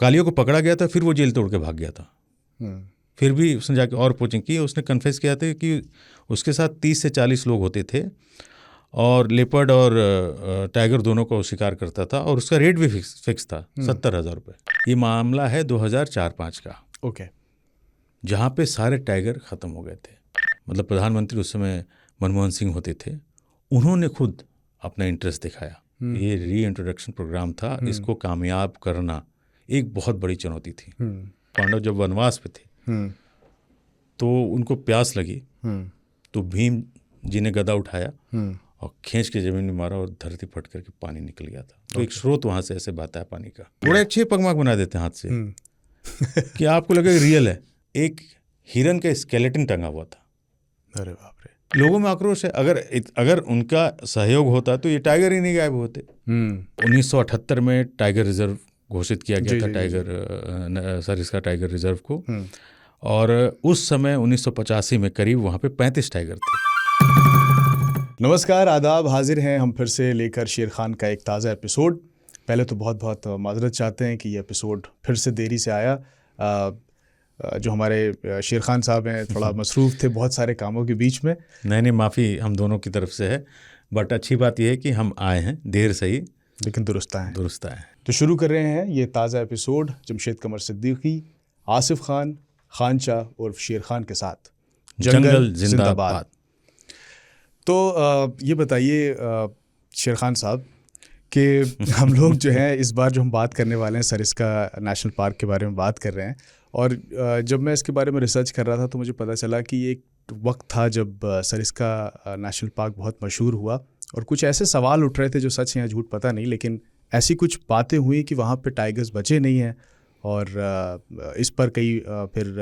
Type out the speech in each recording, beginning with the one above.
कालियो को पकड़ा गया था, फिर वो जेल तोड़ के भाग गया था। फिर भी उसने जाके और पूछें कि उसने कन्फेस किया था कि उसके साथ 30 से 40 लोग होते थे और लेपर्ड और टाइगर दोनों को शिकार करता था, और उसका रेट भी फिक्स था 70,000 रुपये। ये मामला है 2004-05 का। ओके। जहाँ पे सारे टाइगर ख़त्म हो गए थे। मतलब प्रधानमंत्री उस समय मनमोहन सिंह होते थे, उन्होंने खुद अपना इंटरेस्ट दिखाया। ये री इंट्रोडक्शन प्रोग्राम था, इसको कामयाब करना एक बहुत बड़ी चुनौती थी। पांडव जब वनवास पे थे तो उनको प्यास लगी, तो भीम जी ने गदा उठाया और खींच के जमीन में मारा और धरती फट करके पानी निकल गया था। तो एक स्रोत वहाँ से ऐसे बहता है पानी का। बड़े अच्छे पगमाग बना देते हैं हाथ से कि आपको लगे रियल है। एक हिरन का स्केलेटन टंगा हुआ था। अरे बाप रे। लोगों में आक्रोश है, अगर उनका सहयोग होता तो ये टाइगर ही नहीं गायब होते। 1978 में टाइगर रिजर्व घोषित किया गया था, टाइगर सरिस्का टाइगर रिजर्व को। और उस समय 1985 में करीब वहाँ पे 35 टाइगर थे। नमस्कार, आदाब। हाजिर हैं हम फिर से लेकर शेर खान का एक ताज़ा एपिसोड। पहले तो बहुत बहुत माजरत चाहते हैं कि ये एपिसोड फिर से देरी से आया। जो हमारे शेर खान साहब हैं थोड़ा मसरूफ़ थे बहुत सारे कामों के बीच में। नहीं, माफ़ी हम दोनों की तरफ से है, बट अच्छी बात यह है कि हम आए हैं, देर सही लेकिन दुरुस्त आए। तो शुरू कर रहे हैं ये ताज़ा एपिसोड जमशेद कमर सिद्दीकी, आसिफ खान, खानचा और शेर खान के साथ जंगल जिंदाबाद। तो ये बताइए शेर खान साहब कि हम लोग जो हैं इस बार जो हम बात करने वाले हैं सरिस्का नेशनल पार्क के बारे में बात कर रहे हैं। और जब मैं इसके बारे में रिसर्च कर रहा था तो मुझे पता चला कि ये एक वक्त था जब सरिस्का नेशनल पार्क बहुत मशहूर हुआ और कुछ ऐसे सवाल उठ रहे थे जो सच हैं या झूठ पता नहीं, लेकिन ऐसी कुछ बातें हुई कि वहाँ पे टाइगर्स बचे नहीं हैं। और इस पर कई फिर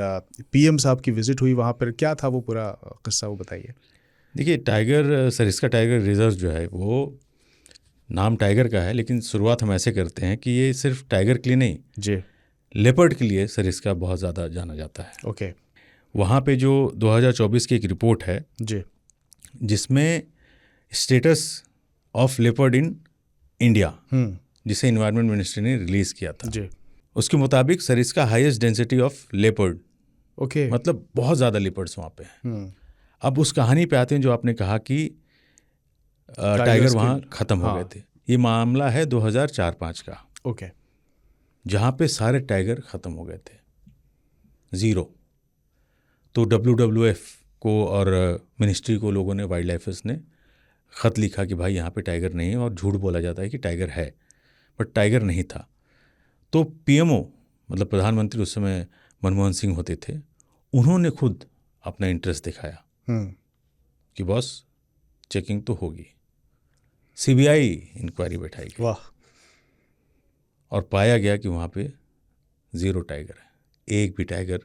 पीएम साहब की विज़िट हुई वहाँ पर। क्या था वो पूरा किस्सा, वो बताइए। देखिए, सरिस्का टाइगर रिजर्व जो है वो नाम टाइगर का है, लेकिन शुरुआत हम ऐसे करते हैं कि ये सिर्फ टाइगर के लिए नहीं जी, लेपर्ड के लिए सरिस्का बहुत ज़्यादा जाना जाता है। ओके। वहाँ पे जो 2024 की एक रिपोर्ट है जी, जिसमें status of leopard in India, जिसे इन्वायरमेंट मिनिस्ट्री ने रिलीज़ किया था जी, उसके मुताबिक Sariska highest density of leopard, okay. मतलब बहुत ज़्यादा लेपर्ड्स वहाँ पे हैं। अब उस कहानी पे आते हैं जो आपने कहा कि टाइगर वहाँ ख़त्म हो गए थे। ये मामला है 2004-05 का। ओके। जहाँ पे सारे टाइगर ख़त्म हो गए थे, ज़ीरो। तो WWF को और मिनिस्ट्री को लोगों ने, वाइल्ड लाइफर्स ने ख़त लिखा कि भाई यहाँ पे टाइगर नहीं है, और झूठ बोला जाता है कि टाइगर है, बट टाइगर नहीं था। तो PMO मतलब प्रधानमंत्री उस समय मनमोहन सिंह होते थे, उन्होंने खुद अपना इंटरेस्ट दिखाया कि बॉस चेकिंग तो होगी, CBI इंक्वायरी बैठाई गई। वाह। और पाया गया कि वहाँ पे ज़ीरो टाइगर है। एक भी टाइगर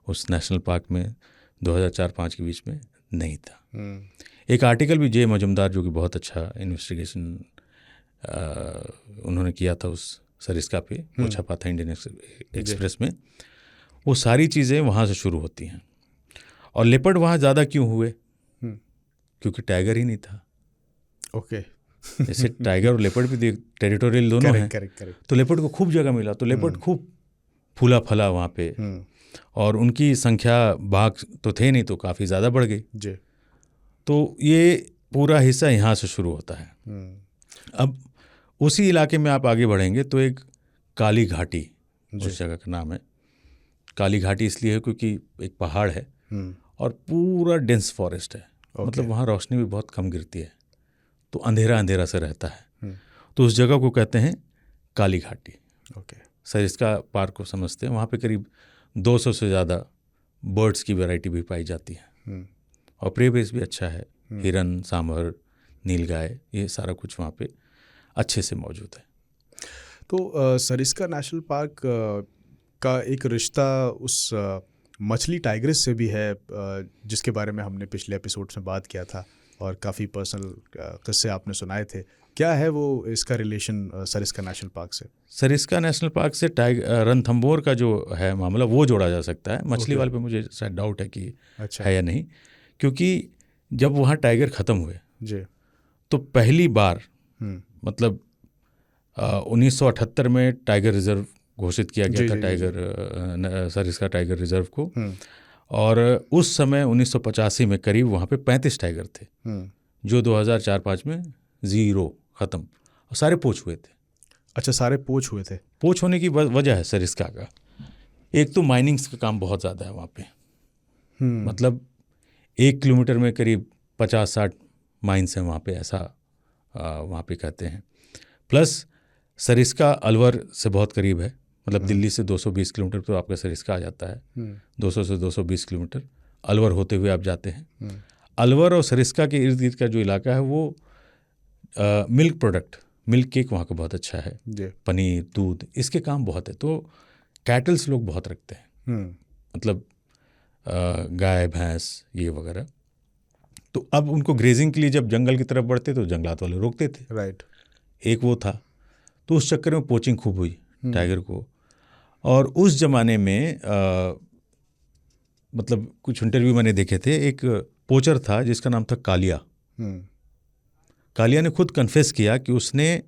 उस नेशनल पार्क में 2004-05 के बीच में नहीं था। एक आर्टिकल भी जे मजुमदार, जो कि बहुत अच्छा इन्वेस्टिगेशन उन्होंने किया था उस सरिस्का पे, वो छपा था इंडियन एक्सप्रेस में। वो सारी चीज़ें वहाँ से शुरू होती हैं। और लेपर्ड वहाँ ज़्यादा क्यों हुए? क्योंकि टाइगर ही नहीं था। ओके। जैसे टाइगर और लेपर्ड भी टेरिटोरियल दोनों हैं, करेक्ट। तो लेपर्ड को खूब जगह मिला, तो लेपर्ड खूब फूला फला वहाँ पे। और उनकी संख्या, बाघ तो थे नहीं तो काफ़ी ज़्यादा बढ़ गई जी। तो ये पूरा हिस्सा यहाँ से शुरू होता है। अब उसी इलाके में आप आगे बढ़ेंगे तो एक काली घाटी, उस जगह का नाम है काली घाटी, इसलिए है क्योंकि एक पहाड़ है और पूरा डेंस फॉरेस्ट है। मतलब वहाँ रोशनी भी बहुत कम गिरती है, तो अंधेरा अंधेरा से रहता है। तो उस जगह को कहते हैं काली घाटी। ओके। सरिस्का पार्क को समझते हैं। वहाँ पे करीब 200 से ज़्यादा बर्ड्स की वैरायटी भी पाई जाती है और प्रे बेस भी अच्छा है। हिरन, सांभर, नीलगाय, ये सारा कुछ वहाँ पे अच्छे से मौजूद है। तो सरिस्का नेशनल पार्क का एक रिश्ता उस मछली टाइग्रेस से भी है, जिसके बारे में हमने पिछले एपिसोड में बात किया था और काफ़ी पर्सनल किस्से आपने सुनाए थे। क्या है वो इसका रिलेशन सरिस्का नेशनल पार्क से? सरिस्का नेशनल पार्क से रणथंभौर का जो है मामला वो जोड़ा जा सकता है। मछली वाले पे मुझे शायद डाउट है कि अच्छा है या नहीं, क्योंकि जब वहाँ टाइगर ख़त्म हुए जी, तो पहली बार मतलब 1978 में टाइगर रिजर्व घोषित किया गया था टाइगर सरिस्का टाइगर रिजर्व को। और उस समय 1985 में करीब वहाँ पे 35 टाइगर थे, जो 2004-05 में 0 ख़त्म, और सारे पोच हुए थे। अच्छा, सारे पोच हुए थे। पोच होने की वजह है सरिस्का का, एक तो माइनिंग्स का काम बहुत ज़्यादा है वहाँ पे। मतलब 1 किलोमीटर में करीब 50-60 माइंस हैं वहाँ पे, ऐसा वहाँ पे कहते हैं। प्लस सरिस्का अलवर से बहुत करीब है, मतलब दिल्ली से 220 किलोमीटर तो आपका सरिस्का आ जाता है। 200 से 220 किलोमीटर अलवर होते हुए आप जाते हैं। अलवर और सरिस्का के इर्द गिर्द का जो इलाका है वो मिल्क प्रोडक्ट, मिल्क केक वहाँ का बहुत अच्छा है, पनीर, दूध, इसके काम बहुत है। तो कैटल्स लोग बहुत रखते हैं, मतलब गाय, भैंस, ये वगैरह। तो अब उनको ग्रेजिंग के लिए जब जंगल की तरफ बढ़ते तो जंगलात वाले रोकते थे। राइट। एक वो था। तो उस चक्कर में पोचिंग खूब हुई टाइगर को। और उस ज़माने में मतलब कुछ इंटरव्यू मैंने देखे थे, एक पोचर था जिसका नाम था कालिया। कालिया ने खुद कन्फेस किया कि उसने,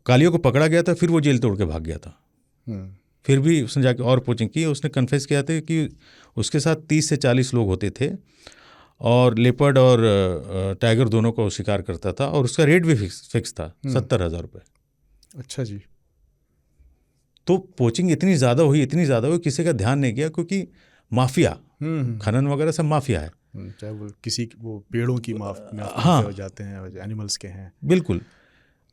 कालिया को पकड़ा गया था, फिर वो जेल तोड़ के भाग गया था। फिर भी उसने जाके और पोचिंग की। उसने कन्फेस किया था कि उसके साथ 30 से 40 लोग होते थे और लेपर्ड और टाइगर दोनों को शिकार करता था, और उसका रेट भी फिक्स था, 70,000 रुपये। अच्छा जी। तो पोचिंग इतनी ज़्यादा हुई, किसी का ध्यान नहीं किया, क्योंकि माफिया, खनन वगैरह सब माफिया है, चाहे वो किसी वो पेड़ों की माफिया हो जाते हैं, एनिमल्स के हैं। बिल्कुल।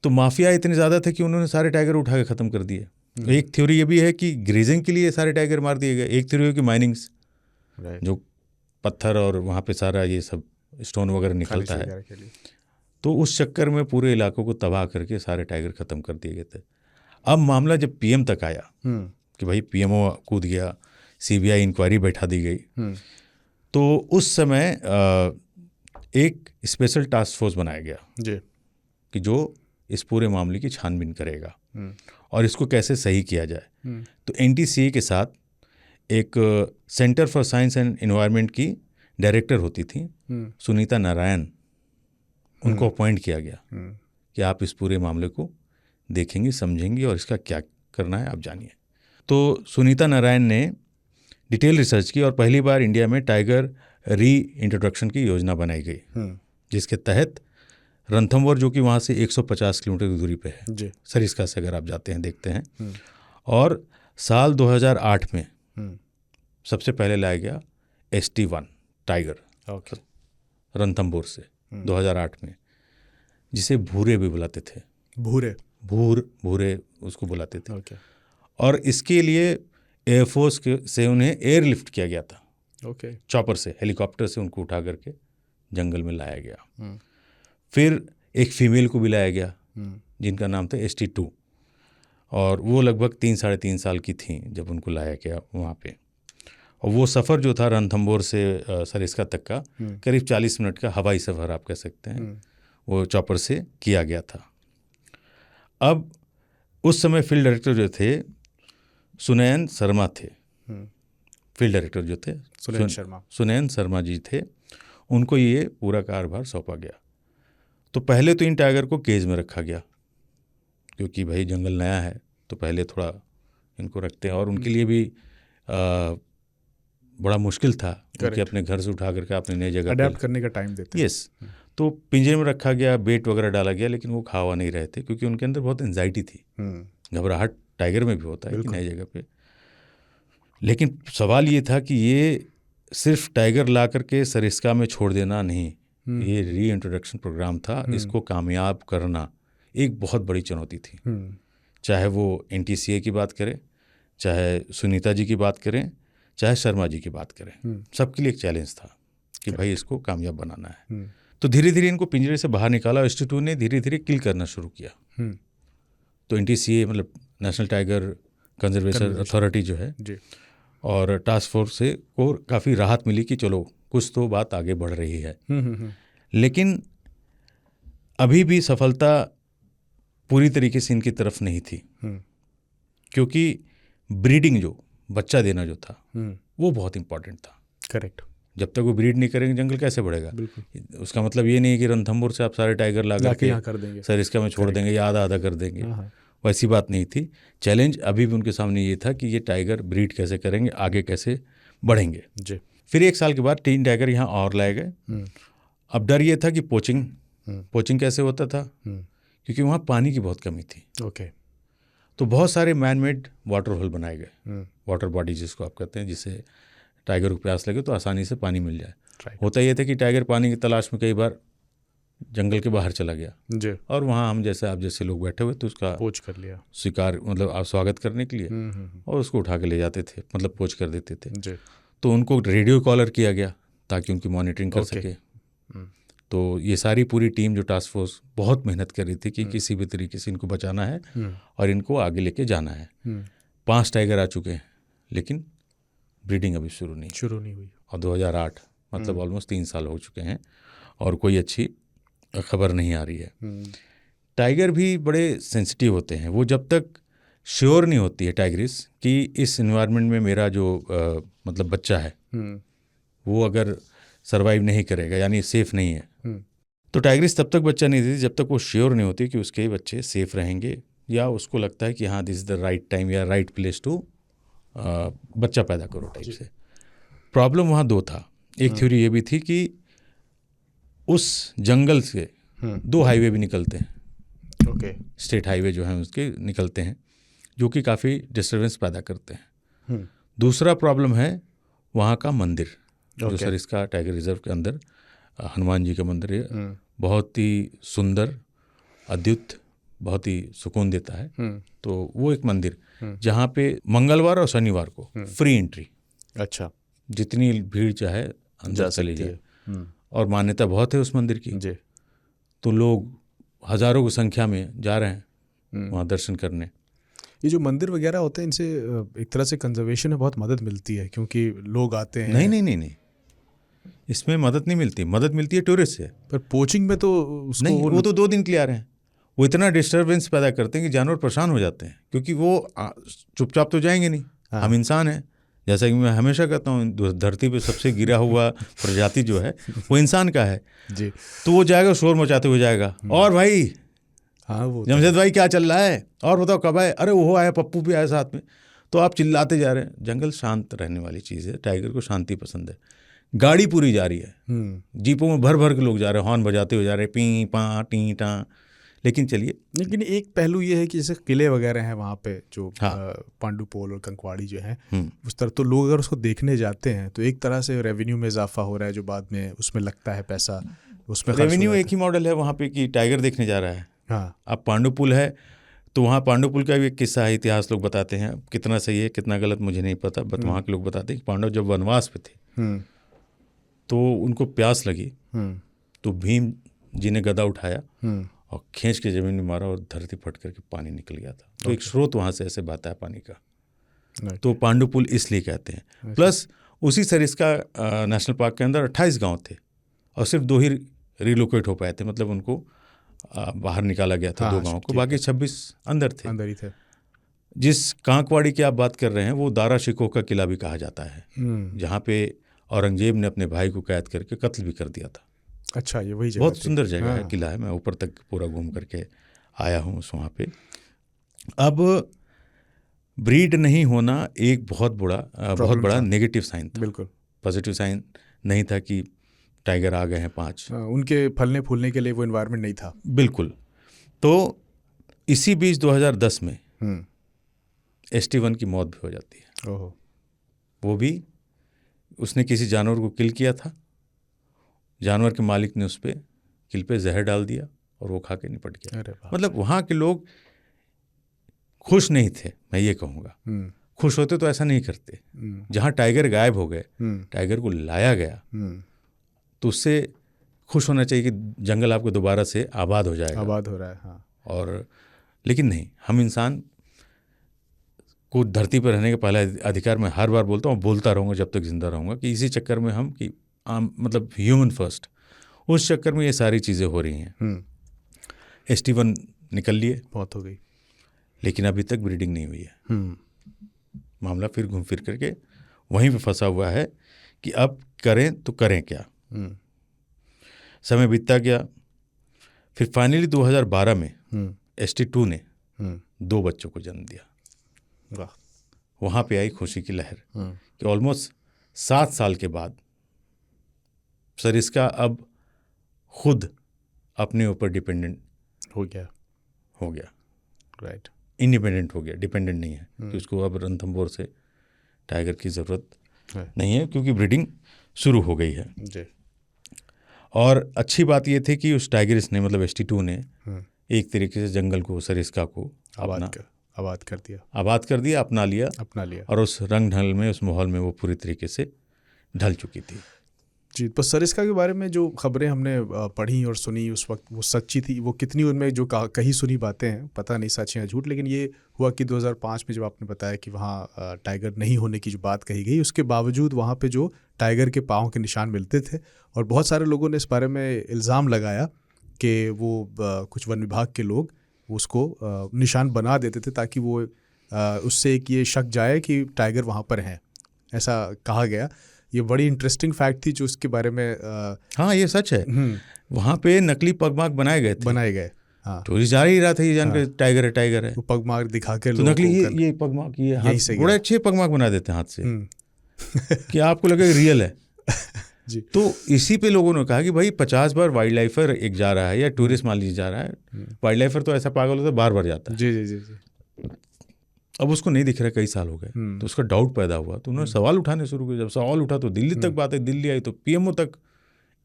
तो माफिया इतने ज़्यादा थे कि उन्होंने सारे टाइगर उठा के ख़त्म कर दिए। एक थ्योरी ये भी है कि ग्रेजिंग के लिए सारे टाइगर मार दिए गए। एक थ्योरी है कि माइनिंग्स, जो पत्थर और वहाँ पे सारा ये सब स्टोन वगैरह निकलता है, तो उस चक्कर में पूरे इलाकों को तबाह करके सारे टाइगर ख़त्म कर दिए गए थे। अब मामला जब पीएम तक आया कि भाई पीएमओ कूद गया, सीबीआई इंक्वायरी बैठा दी गई, तो उस समय एक स्पेशल टास्क फोर्स बनाया गया जी, कि जो इस पूरे मामले की छानबीन करेगा और इसको कैसे सही किया जाए। तो एनटीसीए के साथ एक centre for science and environment की डायरेक्टर होती थी सुनीता नारायण, उनको अपॉइंट किया गया कि आप इस पूरे मामले को देखेंगे, समझेंगे और इसका क्या करना है आप जानिए। तो सुनीता नारायण ने डिटेल रिसर्च की और पहली बार इंडिया में टाइगर री इंट्रोडक्शन की योजना बनाई गई, जिसके तहत रणथंभौर, जो कि वहाँ से 150 किलोमीटर की दूरी पे है सरिस्का से, अगर आप जाते हैं देखते हैं, और साल 2008 में सबसे पहले लाया गया ST1 टाइगर रणथंभौर से 2008 में, जिसे भूरे भी बुलाते थे। भूरे उसको बुलाते थे। और इसके लिए एयरफोर्स से उन्हें एयरलिफ्ट किया गया था। चॉपर से, हेलीकॉप्टर से उनको उठा करके जंगल में लाया गया। फिर एक फीमेल को भी लाया गया जिनका नाम था ST2, और वो लगभग 3-3.5 साल की थी जब उनको लाया गया वहाँ पे। और वो सफ़र जो था रणथंभौर से सरिस्का तक का करीब 40 मिनट का हवाई सफ़र आप कह सकते हैं, वो चॉपर से किया गया था। अब उस समय फील्ड डायरेक्टर जो थे सुनैन शर्मा थे, फील्ड डायरेक्टर जो थे सुनैन शर्मा जी थे, उनको ये पूरा कार्यभार सौंपा गया। तो पहले तो इन टाइगर को केज में रखा गया, क्योंकि भाई जंगल नया है तो पहले थोड़ा इनको रखते हैं, और उनके लिए भी बड़ा मुश्किल था क्योंकि अपने घर से उठा करके अपने नई जगह अडैप्ट करने का टाइम देते हैं। यस। तो पिंजरे में रखा गया, बेट वगैरह डाला गया, लेकिन वो खावा नहीं रहे थे क्योंकि उनके अंदर बहुत एंजाइटी थी। घबराहट टाइगर में भी होता है कि नई जगह पे। लेकिन सवाल ये था कि ये सिर्फ टाइगर ला करके सरिस्का में छोड़ देना नहीं, ये री इंट्रोडक्शन प्रोग्राम था, इसको कामयाब करना एक बहुत बड़ी चुनौती थी। चाहे वो NTCA की बात करें, चाहे सुनीता जी की बात करें, चाहे शर्मा जी की बात करें, सबके लिए एक चैलेंज था कि भाई इसको कामयाब बनाना है। तो धीरे धीरे इनको पिंजरे से बाहर निकाला। ST2 ने धीरे धीरे किल करना शुरू किया। तो NTCA मतलब नेशनल टाइगर कंजर्वेशन अथॉरिटी जो है और टास्क फोर्स से को काफ़ी राहत मिली कि चलो कुछ तो बात आगे बढ़ रही है। लेकिन अभी भी सफलता पूरी तरीके से इनकी तरफ नहीं थी, क्योंकि ब्रीडिंग, जो बच्चा देना जो था, वो बहुत इम्पोर्टेंट था। करेक्ट। जब तक वो ब्रीड नहीं करेंगे जंगल कैसे बढ़ेगा। उसका मतलब ये नहीं है कि रणथंभौर से आप सारे टाइगर ला करके सरिस्का में छोड़ देंगे या आधा आधा कर देंगे। वैसी बात नहीं थी। चैलेंज अभी भी उनके सामने ये था कि ये टाइगर ब्रीड कैसे करेंगे, आगे कैसे बढ़ेंगे जी। फिर 1 साल के बाद 3 टाइगर यहाँ और लाए गए। अब डर ये था कि पोचिंग कैसे होता था, क्योंकि वहाँ पानी की बहुत कमी थी। ओके। तो बहुत सारे मैन मेड वाटर होल बनाए गए, वाटर बॉडी जिसको आप कहते हैं, जिससे टाइगर को प्यास लगे तो आसानी से पानी मिल जाए। होता ये था कि टाइगर पानी की तलाश में कई बार जंगल के बाहर चला गया जी। और वहाँ हम जैसे आप जैसे लोग बैठे हुए तो उसका पोच कर लिया, स्वीकार मतलब आप स्वागत करने के लिए और उसको उठा के ले जाते थे, मतलब पोच कर देते थे जी। तो उनको रेडियो कॉलर किया गया ताकि उनकी मॉनिटरिंग कर सके। तो ये सारी पूरी टीम जो टास्क फोर्स बहुत मेहनत कर रही थी कि किसी भी तरीके से इनको बचाना है और इनको आगे लेके जाना है। 5 टाइगर आ चुके हैं लेकिन ब्रीडिंग अभी शुरू नहीं हुई और 2008 मतलब ऑलमोस्ट 3 साल हो चुके हैं और कोई अच्छी खबर नहीं आ रही है। टाइगर भी बड़े सेंसिटिव होते हैं, वो जब तक श्योर नहीं होती है टाइगरिस कि इस एनवायरनमेंट में मेरा जो मतलब बच्चा है वो अगर सरवाइव नहीं करेगा यानी सेफ़ नहीं है तो टाइगरिस तब तक बच्चा नहीं देती जब तक वो श्योर नहीं होती कि उसके बच्चे सेफ़ रहेंगे या उसको लगता है कि हाँ this is the right time या राइट प्लेस टू बच्चा पैदा करो टाइप से। प्रॉब्लम वहाँ 2 था। एक थ्योरी ये भी थी कि उस जंगल से 2 हाईवे भी निकलते हैं। ओके। स्टेट हाईवे जो हैं उसके निकलते हैं जो कि काफ़ी डिस्टर्बेंस पैदा करते हैं। दूसरा प्रॉब्लम है वहाँ का मंदिर जो सर इसका टाइगर रिजर्व के अंदर हनुमान जी का मंदिर है, बहुत ही सुंदर, अद्भुत, बहुत ही सुकून देता है। तो वो एक मंदिर जहाँ पे मंगलवार और शनिवार को फ्री एंट्री, अच्छा, जितनी भीड़ चाहे अंदर चली जाए और मान्यता बहुत है उस मंदिर की जी। तो लोग हज़ारों की संख्या में जा रहे हैं वहाँ दर्शन करने। ये जो मंदिर वगैरह होते हैं इनसे एक तरह से कंजर्वेशन में बहुत मदद मिलती है क्योंकि लोग आते हैं। नहीं, इसमें मदद नहीं मिलती, मदद मिलती है टूरिस्ट से। पर पोचिंग में तो उसको नहीं, वो तो 2 दिन के लिए आ रहे हैं, वो इतना डिस्टर्बेंस पैदा करते हैं कि जानवर परेशान हो जाते हैं क्योंकि वो चुपचाप तो जाएंगे नहीं। हाँ। हम इंसान हैं, जैसा कि मैं हमेशा कहता हूँ धरती पे सबसे गिरा हुआ प्रजाति जो है वो इंसान का है जी। तो वो जाएगा शोर मचाते हुए जाएगा और भाई हाँ वो जमशेद भाई क्या चल रहा है और बताओ कब आए, अरे वो आया, पप्पू भी आया साथ में, तो आप चिल्लाते जा रहे हैं। जंगल शांत रहने वाली चीज़ है, टाइगर को शांति पसंद है। गाड़ी पूरी जा रही है, जीपों में भर भर के लोग जा रहे हैं, हॉर्न बजाते हुए जा रहे हैं, पी पा टी टा। लेकिन चलिए, लेकिन एक पहलू ये है कि जैसे किले वगैरह हैं वहाँ पे जो पांडुपोल और कंकवाड़ी जो हैं उस तरह, तो लोग अगर उसको देखने जाते हैं तो एक तरह से रेवेन्यू में इजाफा हो रहा है जो बाद में उसमें लगता है पैसा उसमें। रेवेन्यू एक ही मॉडल है वहाँ पे कि टाइगर देखने जा रहा है। हाँ, अब पांडुपुल है तो वहाँ पांडुपुल का भी एक किस्सा है, इतिहास लोग बताते हैं, कितना सही है कितना गलत मुझे नहीं पता, बट वहाँ के लोग बताते हैं कि पांडव जब वनवास पे थे तो उनको प्यास लगी तो भीम जी ने गदा उठाया और खींच के जमीन में मारा और धरती फट करके पानी निकल गया था। तो एक स्रोत वहाँ से ऐसे बहता है पानी का, तो पांडुपुल इसलिए कहते हैं। प्लस उसी सरिस्का नेशनल पार्क के अंदर 28 गांव थे और सिर्फ 2 ही रिलोकेट हो पाए थे, मतलब उनको बाहर निकाला गया था 2 गाँव को, बाकी 26 अंदर ही थे। जिस कांकवाड़ी की आप बात कर रहे हैं वो दारा शिकोह का किला भी कहा जाता है, जहाँ पे औरंगजेब ने अपने भाई को कैद करके कत्ल भी कर दिया था। अच्छा, ये वही जगह बहुत सुंदर जगह है, किला है, मैं ऊपर तक पूरा घूम करके आया हूँ उस वहाँ पे। अब ब्रीड नहीं होना एक बहुत बड़ा नेगेटिव साइन था। बिल्कुल पॉजिटिव साइन नहीं था कि टाइगर आ गए हैं 5। उनके फलने फूलने के लिए वो एनवायरनमेंट नहीं था। बिल्कुल। तो इसी बीच 2010 में ST1 की मौत भी हो जाती है। ओहो। वो भी उसने किसी जानवर को किल किया था, जानवर के मालिक ने उस पर किल पे जहर डाल दिया और वो खा के निपट गया। मतलब वहाँ के लोग खुश नहीं थे, मैं ये कहूँगा। खुश होते तो ऐसा नहीं करते। जहाँ टाइगर गायब हो गए, टाइगर को लाया गया, तो उससे खुश होना चाहिए कि जंगल आपको दोबारा से आबाद हो जाएगा, आबाद हो रहा है। हाँ। और लेकिन नहीं, हम इंसान को धरती पर रहने का पहला अधिकार, मैं हर बार बोलता हूँ, बोलता रहूँगा जब तक जिंदा रहूँगा, कि इसी चक्कर में हम कि मतलब ह्यूमन फर्स्ट, उस चक्कर में ये सारी चीज़ें हो रही हैं। ST1 निकल लिए, बहुत हो गई, लेकिन अभी तक ब्रीडिंग नहीं हुई है। मामला फिर घूम फिर करके वहीं पे फंसा हुआ है कि अब करें तो करें क्या। समय बीतता गया, फिर फाइनली 2012 में ST2 ने 2 बच्चों को जन्म दिया। वाह। वहाँ पे आई खुशी की लहर कि ऑलमोस्ट 7 साल के बाद सरिस्का अब खुद अपने ऊपर डिपेंडेंट हो गया। राइट, इंडिपेंडेंट हो गया, डिपेंडेंट नहीं है कि उसको अब रणथंभौर से टाइगर की ज़रूरत नहीं है, क्योंकि ब्रीडिंग शुरू हो गई है जी। और अच्छी बात ये थी कि उस टाइगर्स ने, मतलब ST2 ने एक तरीके से जंगल को, सरिस्का को आबाद कर दिया, अपना लिया और उस रंग ढंग में, उस माहौल में वो पूरी तरीके से ढल चुकी थी। जी। पर सरिस्का के बारे में जो खबरें हमने पढ़ी और सुनी उस वक्त, वो सच्ची थी? वो कितनी उनमें जो कही सुनी बातें हैं, पता नहीं सच है या झूठ, लेकिन ये हुआ कि 2005 में जब आपने बताया कि वहाँ टाइगर नहीं होने की जो बात कही गई, उसके बावजूद वहाँ पे जो टाइगर के पाँव के निशान मिलते थे, और बहुत सारे लोगों ने इस बारे में इल्ज़ाम लगाया कि वो कुछ वन विभाग के लोग उसको निशान बना देते थे ताकि वो उससे एक ये शक जाए कि टाइगर वहाँ पर हैं, ऐसा कहा गया। ये बड़ी इंटरेस्टिंग फैक्ट थी जो उसके बारे में हाँ, ये सच है। वहाँ पे नकली पगमार्क बनाए गए। हाँ, टूरिस्ट जा ही रहा था ये जानकर टाइगर है। वो पगमार्क दिखा के तो नकली ये पगमार्क, ये हाथ बड़े अच्छे पगमार्क बना देते हैं हाथ से कि आपको लगे रियल है। जी। तो इसी पे लोगों ने कहा कि भाई 50 बार वाइल्ड लाइफर एक जा रहा है या टूरिस्ट मान लीजिए जा रहा है, वाइल्ड लाइफर तो ऐसा पागल होता है बार जाता है। जी। अब उसको नहीं दिख रहा, कई साल हो गए, तो उसका डाउट पैदा हुआ, तो उन्होंने सवाल उठाने शुरू किए। जब सवाल उठा तो दिल्ली तक बात है, दिल्ली आई तो PMO तक,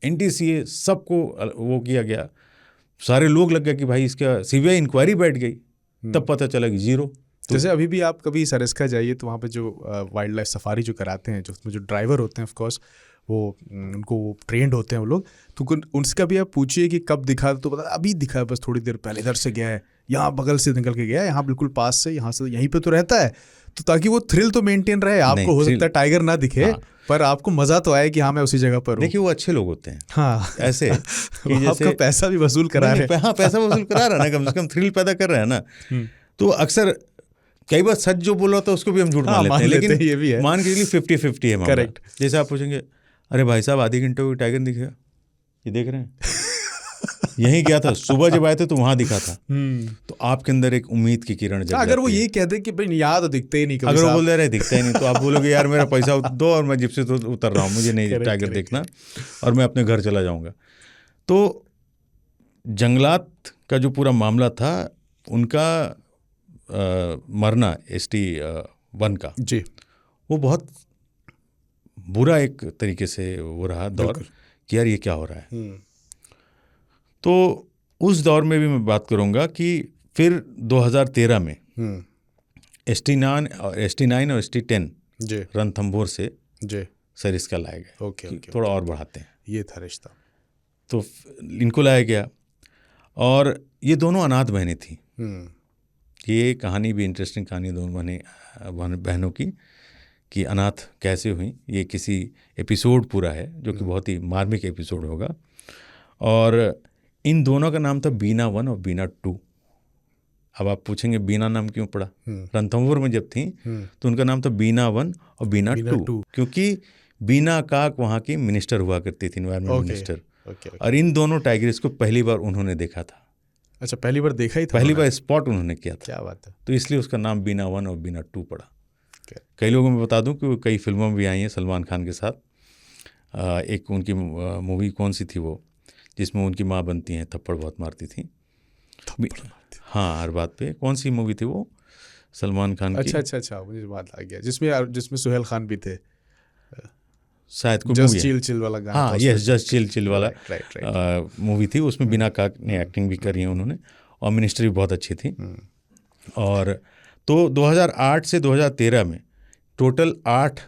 NTCA, सबको वो किया गया, सारे लोग लग गए कि भाई इसका CBI इंक्वायरी बैठ गई, तब पता चला कि जीरो। जैसे अभी भी आप कभी सरिस्का जाइए तो वहाँ पे जो वाइल्ड लाइफ सफारी जो कराते हैं, जो उसमें जो ड्राइवर होते हैं, ऑफ कोर्स वो उनको ट्रेंड होते हैं वो लोग, तो उनसे कभी आप पूछिए कि कब दिखा, तो पता अभी दिखा है, बस थोड़ी देर पहले इधर से गया है, यहाँ बगल से निकल के गया है, यहाँ बिल्कुल पास से, यहाँ से यहीं पे तो रहता है, तो ताकि वो थ्रिल तो मेंटेन रहे। आपको हो सकता है टाइगर ना दिखे, हाँ, पर आपको मजा तो आए कि हाँ मैं उसी जगह पर हूँ। देखिए वो अच्छे लोग होते हैं, हाँ, ऐसे कि जैसे आपका पैसा भी वसूल करा रहे हैं। हाँ, पैसा वसूल करा रहा है ना, कम से कम थ्रिल पैदा कर रहा है ना। तो अक्सर कई बार सच जो बोला था उसको भी हम झूठ मान लेते हैं, लेकिन ये भी है, मान के चलिए 50-50 है। करेक्ट। जैसे आप पूछेंगे, अरे भाई साहब आधे घंटे में टाइगर दिखेगा, ये देख रहे हैं यहीं गया था, सुबह जब आए थे तो वहां दिखा था। तो आपके अंदर एक उम्मीद की किरण जग जाती है। अगर वो ये कह दे कि भाई यहाँ तो दिखते ही नहीं, अगर वो बोल रहे दिखता ही नहीं, तो आप बोलोगे यार मेरा पैसा दो और मैं जिप्सी तो उतर रहा हूँ, मुझे नहीं टाइगर देखना और मैं अपने घर चला जाऊँगा। तो जंगलात का जो पूरा मामला था, उनका मरना ST1 का जी, वो बहुत बुरा एक तरीके से वो रहा दौर कि यार ये क्या हो रहा है। तो उस दौर में भी मैं बात करूंगा कि फिर 2013 में ST9 और ST10 रणथंभौर से सरिस्का लाया गया। ओके, थोड़ा और बढ़ाते हैं, ये था रिश्ता। तो इनको लाया गया और ये दोनों अनाथ बहनें थी। ये कहानी भी इंटरेस्टिंग कहानी, दोनों बहनों की कि अनाथ कैसे हुई। ये किसी एपिसोड पूरा है जो कि बहुत ही मार्मिक एपिसोड होगा। और इन दोनों का नाम था बीना 1 और बीना 2। अब आप पूछेंगे बीना नाम क्यों पड़ा? रणथंभौर में जब थी तो उनका नाम था बीना 1 और बीना 2, क्योंकि बीना काक वहाँ की मिनिस्टर हुआ करती थी, एनवायरमेंट मिनिस्टर। और इन दोनों टाइगर्स को पहली बार उन्होंने देखा था। अच्छा, पहली बार देखा ही था? पहली बार स्पॉट उन्होंने किया था। क्या बात है। तो इसलिए उसका नाम बीना 1 और बीना 2 पड़ा। कई लोगों में बता दूं कि वो कई फिल्मों में भी आई हैं सलमान खान के साथ। एक उनकी मूवी कौन सी थी वो, जिसमें उनकी माँ बनती हैं, थप्पड़ बहुत मारती थी। हाँ, हर बात पे। कौन सी मूवी थी वो सलमान खान की? अच्छा, मुझे बात आ गया, जिसमें सुहेल खान भी थे शायद, कोई जस्ट चिल वाला गाना। हाँ, यस, जस्ट चिल वाला मूवी थी। उसमें बिना काक ने एक्टिंग भी करी है उन्होंने, और मिनिस्टर भी बहुत अच्छी थी। और तो 2008 से 2013 में टोटल 8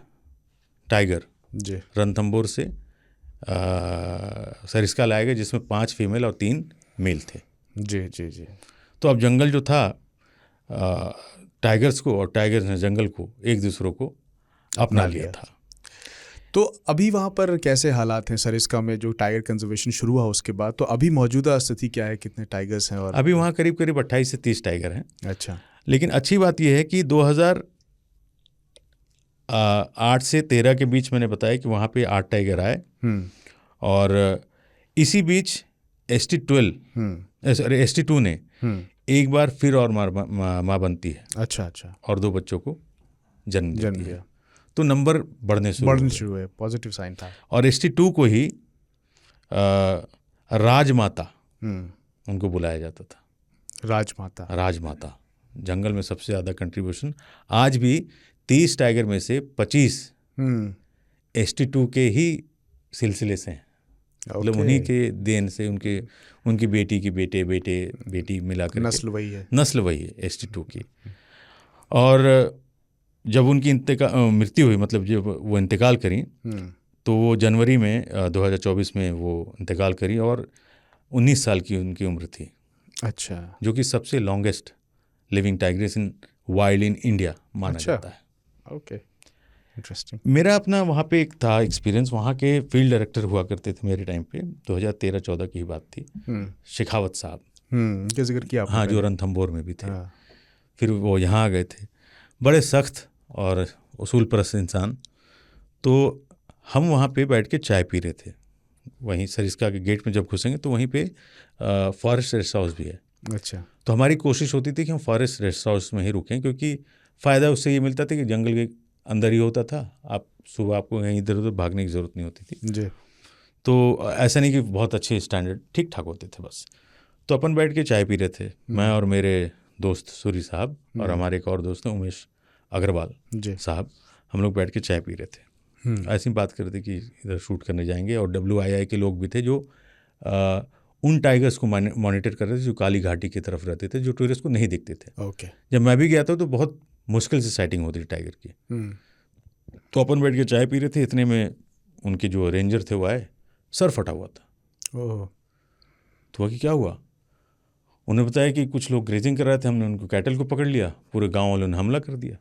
टाइगर रणथंभौर से सरिस्का लाए गए, जिसमें 5 फीमेल और 3 मेल थे। जी। तो अब जंगल जो था, टाइगर्स को और टाइगर्स ने जंगल को एक दूसरों को अपना लिया था। तो अभी वहाँ पर कैसे हालात हैं सरिस्का में? जो टाइगर कंजर्वेशन शुरू हुआ उसके बाद, तो अभी मौजूदा स्थिति क्या है? कितने टाइगर्स हैं? और अभी वहाँ करीब 28 से 30 टाइगर हैं। अच्छा। लेकिन अच्छी बात यह है कि 2008 से 13 के बीच मैंने बताया कि वहाँ पे 8 टाइगर आए, और इसी बीच ST2 ने एक बार फिर और माँ बनती है। अच्छा। और 2 बच्चों को जन्म देती है। दिया, तो नंबर बढ़ने शुरू हुए, पॉजिटिव साइन था। और ST2 को ही राजमाता उनको बुलाया जाता था। राजमाता। जंगल में सबसे ज़्यादा कंट्रीब्यूशन आज भी 30 टाइगर में से 25 ST2 के ही सिलसिले से हैं। मतलब उन्हीं के देन से उनकी बेटी की बेटी मिलाकर नस्ल वही है ST2 की। और जब उनकी मृत्यु हुई, मतलब जब वो इंतकाल करी, तो वो जनवरी में 2024 में वो इंतकाल करी और 19 साल की उनकी उम्र थी। अच्छा। जो कि सबसे longest living tigress in wild in India माना जाता है। Okay, interesting. मेरा अपना वहाँ पे एक था एक्सपीरियंस। वहाँ के फील्ड डायरेक्टर हुआ करते थे मेरे टाइम पे, 2013-14 की बात थी, शेखावत साहब। क्या जिक्र किया आपने? हाँ, जो रणथंभौर में भी थे। फिर वो यहाँ आ गए थे, बड़े सख्त और उसूल परस्त इंसान। तो हम वहाँ पे बैठ के चाय पी रहे थे, वहीं सरिस्का के गेट में जब घुसेंगे तो वहीं पे फॉरेस्ट रेस्ट हाउस भी है। अच्छा। तो हमारी कोशिश होती थी कि हम फॉरेस्ट रेस्ट हाउस में ही रुकें, क्योंकि फ़ायदा उससे ये मिलता था कि जंगल के अंदर ही होता था, सुबह आपको कहीं इधर उधर भागने की ज़रूरत नहीं होती थी जी। तो ऐसा नहीं कि बहुत अच्छे स्टैंडर्ड, ठीक ठाक होते थे बस। तो अपन बैठ के चाय पी रहे थे, मैं और मेरे दोस्त सूरी साहब और हमारे एक और दोस्त हैं उमेश अग्रवाल साहब। हम लोग बैठ के चाय पी रहे थे, ऐसी बात कर रहे थे कि इधर शूट करने जाएंगे। और WII के लोग भी थे जो उन टाइगर्स को मॉनिटर कर रहे थे जो काली घाटी की तरफ रहते थे, जो टूरिस्ट को नहीं दिखते थे। जब मैं भी गया था तो बहुत मुश्किल से साइटिंग होती थी टाइगर की। तो अपन बैठ के चाय पी रहे थे, इतने में उनके जो रेंजर थे वो आए, सर फटा हुआ था। तो क्या हुआ? उन्हें बताया कि कुछ लोग ग्रेजिंग कर रहे थे, हमने उनको कैटल को पकड़ लिया, पूरे गांव वालों ने हमला कर दिया।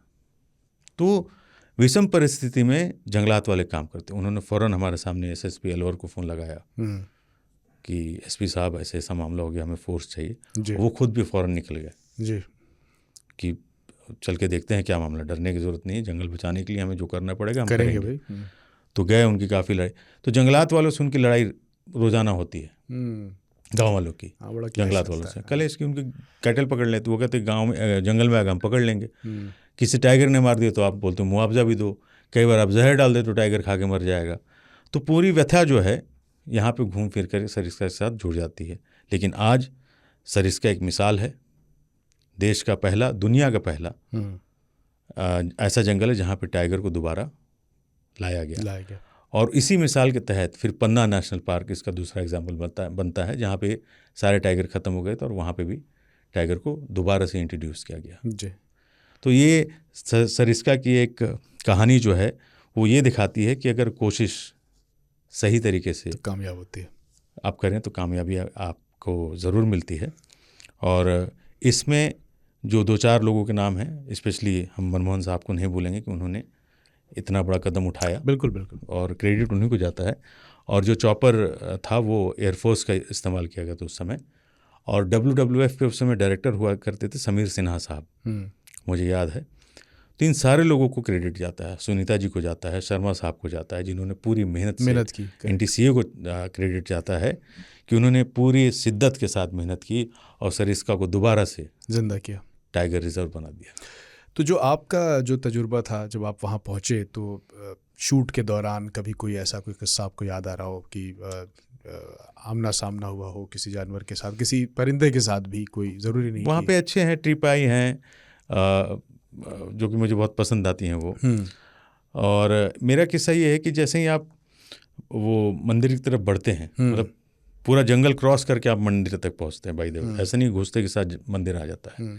तो विषम परिस्थिति में जंगलात वाले काम करते, उन्होंने फ़ौरन हमारे सामने SSP अलवर को फ़ोन लगाया कि SP साहब ऐसे ऐसा मामला हो गया, हमें फोर्स चाहिए। वो खुद भी फ़ौरन निकल गए कि चल के देखते हैं क्या मामला, डरने की ज़रूरत नहीं है, जंगल बचाने के लिए हमें जो करना पड़ेगा हम करेंगे भाई। तो गए, उनकी काफ़ी लड़ाई। तो जंगलात वालों से उनकी लड़ाई रोज़ाना होती है, गांव वालों की जंगलात वालों से। कल इसकी उनके कैटल पकड़ लेते, वो कहते गांव में जंगल में आगे हम पकड़ लेंगे। किसी टाइगर ने मार दिया तो आप बोलते हो मुआवजा भी दो, कई बार आप जहर डाल दे तो टाइगर खा के मर जाएगा। तो पूरी व्यथा जो है यहाँ पे घूम फिर कर सरिस्का के साथ जुड़ जाती है। लेकिन आज सरिस्का एक मिसाल है, देश का पहला, दुनिया का पहला ऐसा जंगल है जहाँ पे टाइगर को दोबारा लाया गया। और इसी मिसाल के तहत फिर पन्ना नेशनल पार्क इसका दूसरा एग्जाम्पल बनता है, जहाँ पे सारे टाइगर ख़त्म हो गए थे और वहाँ पे भी टाइगर को दोबारा से इंट्रोड्यूस किया गया। तो ये सरिस्का की एक कहानी जो है वो ये दिखाती है कि अगर कोशिश सही तरीके से तो कामयाब होती है, आप करें तो कामयाबी आपको ज़रूर मिलती है। और इसमें जो 2-4 लोगों के नाम हैं, स्पेशली हम मनमोहन साहब को नहीं भूलेंगे कि उन्होंने इतना बड़ा कदम उठाया। बिल्कुल, और क्रेडिट उन्हीं को जाता है। और जो चॉपर था वो एयरफोर्स का इस्तेमाल किया गया था उस समय। और WWF पे उस समय डायरेक्टर हुआ करते थे समीर सिन्हा साहब, मुझे याद है। तो इन सारे लोगों को क्रेडिट जाता है, सुनीता जी को जाता है, शर्मा साहब को जाता है, जिन्होंने पूरी मेहनत की। NTCA को क्रेडिट जाता है कि उन्होंने पूरी शिद्दत के साथ मेहनत की और सरिस्का को दोबारा से जिंदा किया, टाइगर रिजर्व बना दिया। तो जो आपका जो तजुर्बा था जब आप वहाँ पहुँचे, तो शूट के दौरान कभी कोई ऐसा कोई किस्सा आपको याद आ रहा हो कि आमना सामना हुआ हो किसी जानवर के साथ, किसी परिंदे के साथ भी, कोई ज़रूरी नहीं? वहाँ पे अच्छे हैं, ट्रिपाई हैं जो कि मुझे बहुत पसंद आती हैं वो। और मेरा किस्सा ये है कि जैसे ही आप वो मंदिर की तरफ बढ़ते हैं, मतलब पूरा जंगल क्रॉस करके आप मंदिर तक पहुँचते हैं, बाय द वे, ऐसा नहीं घुसते के साथ मंदिर आ जाता है।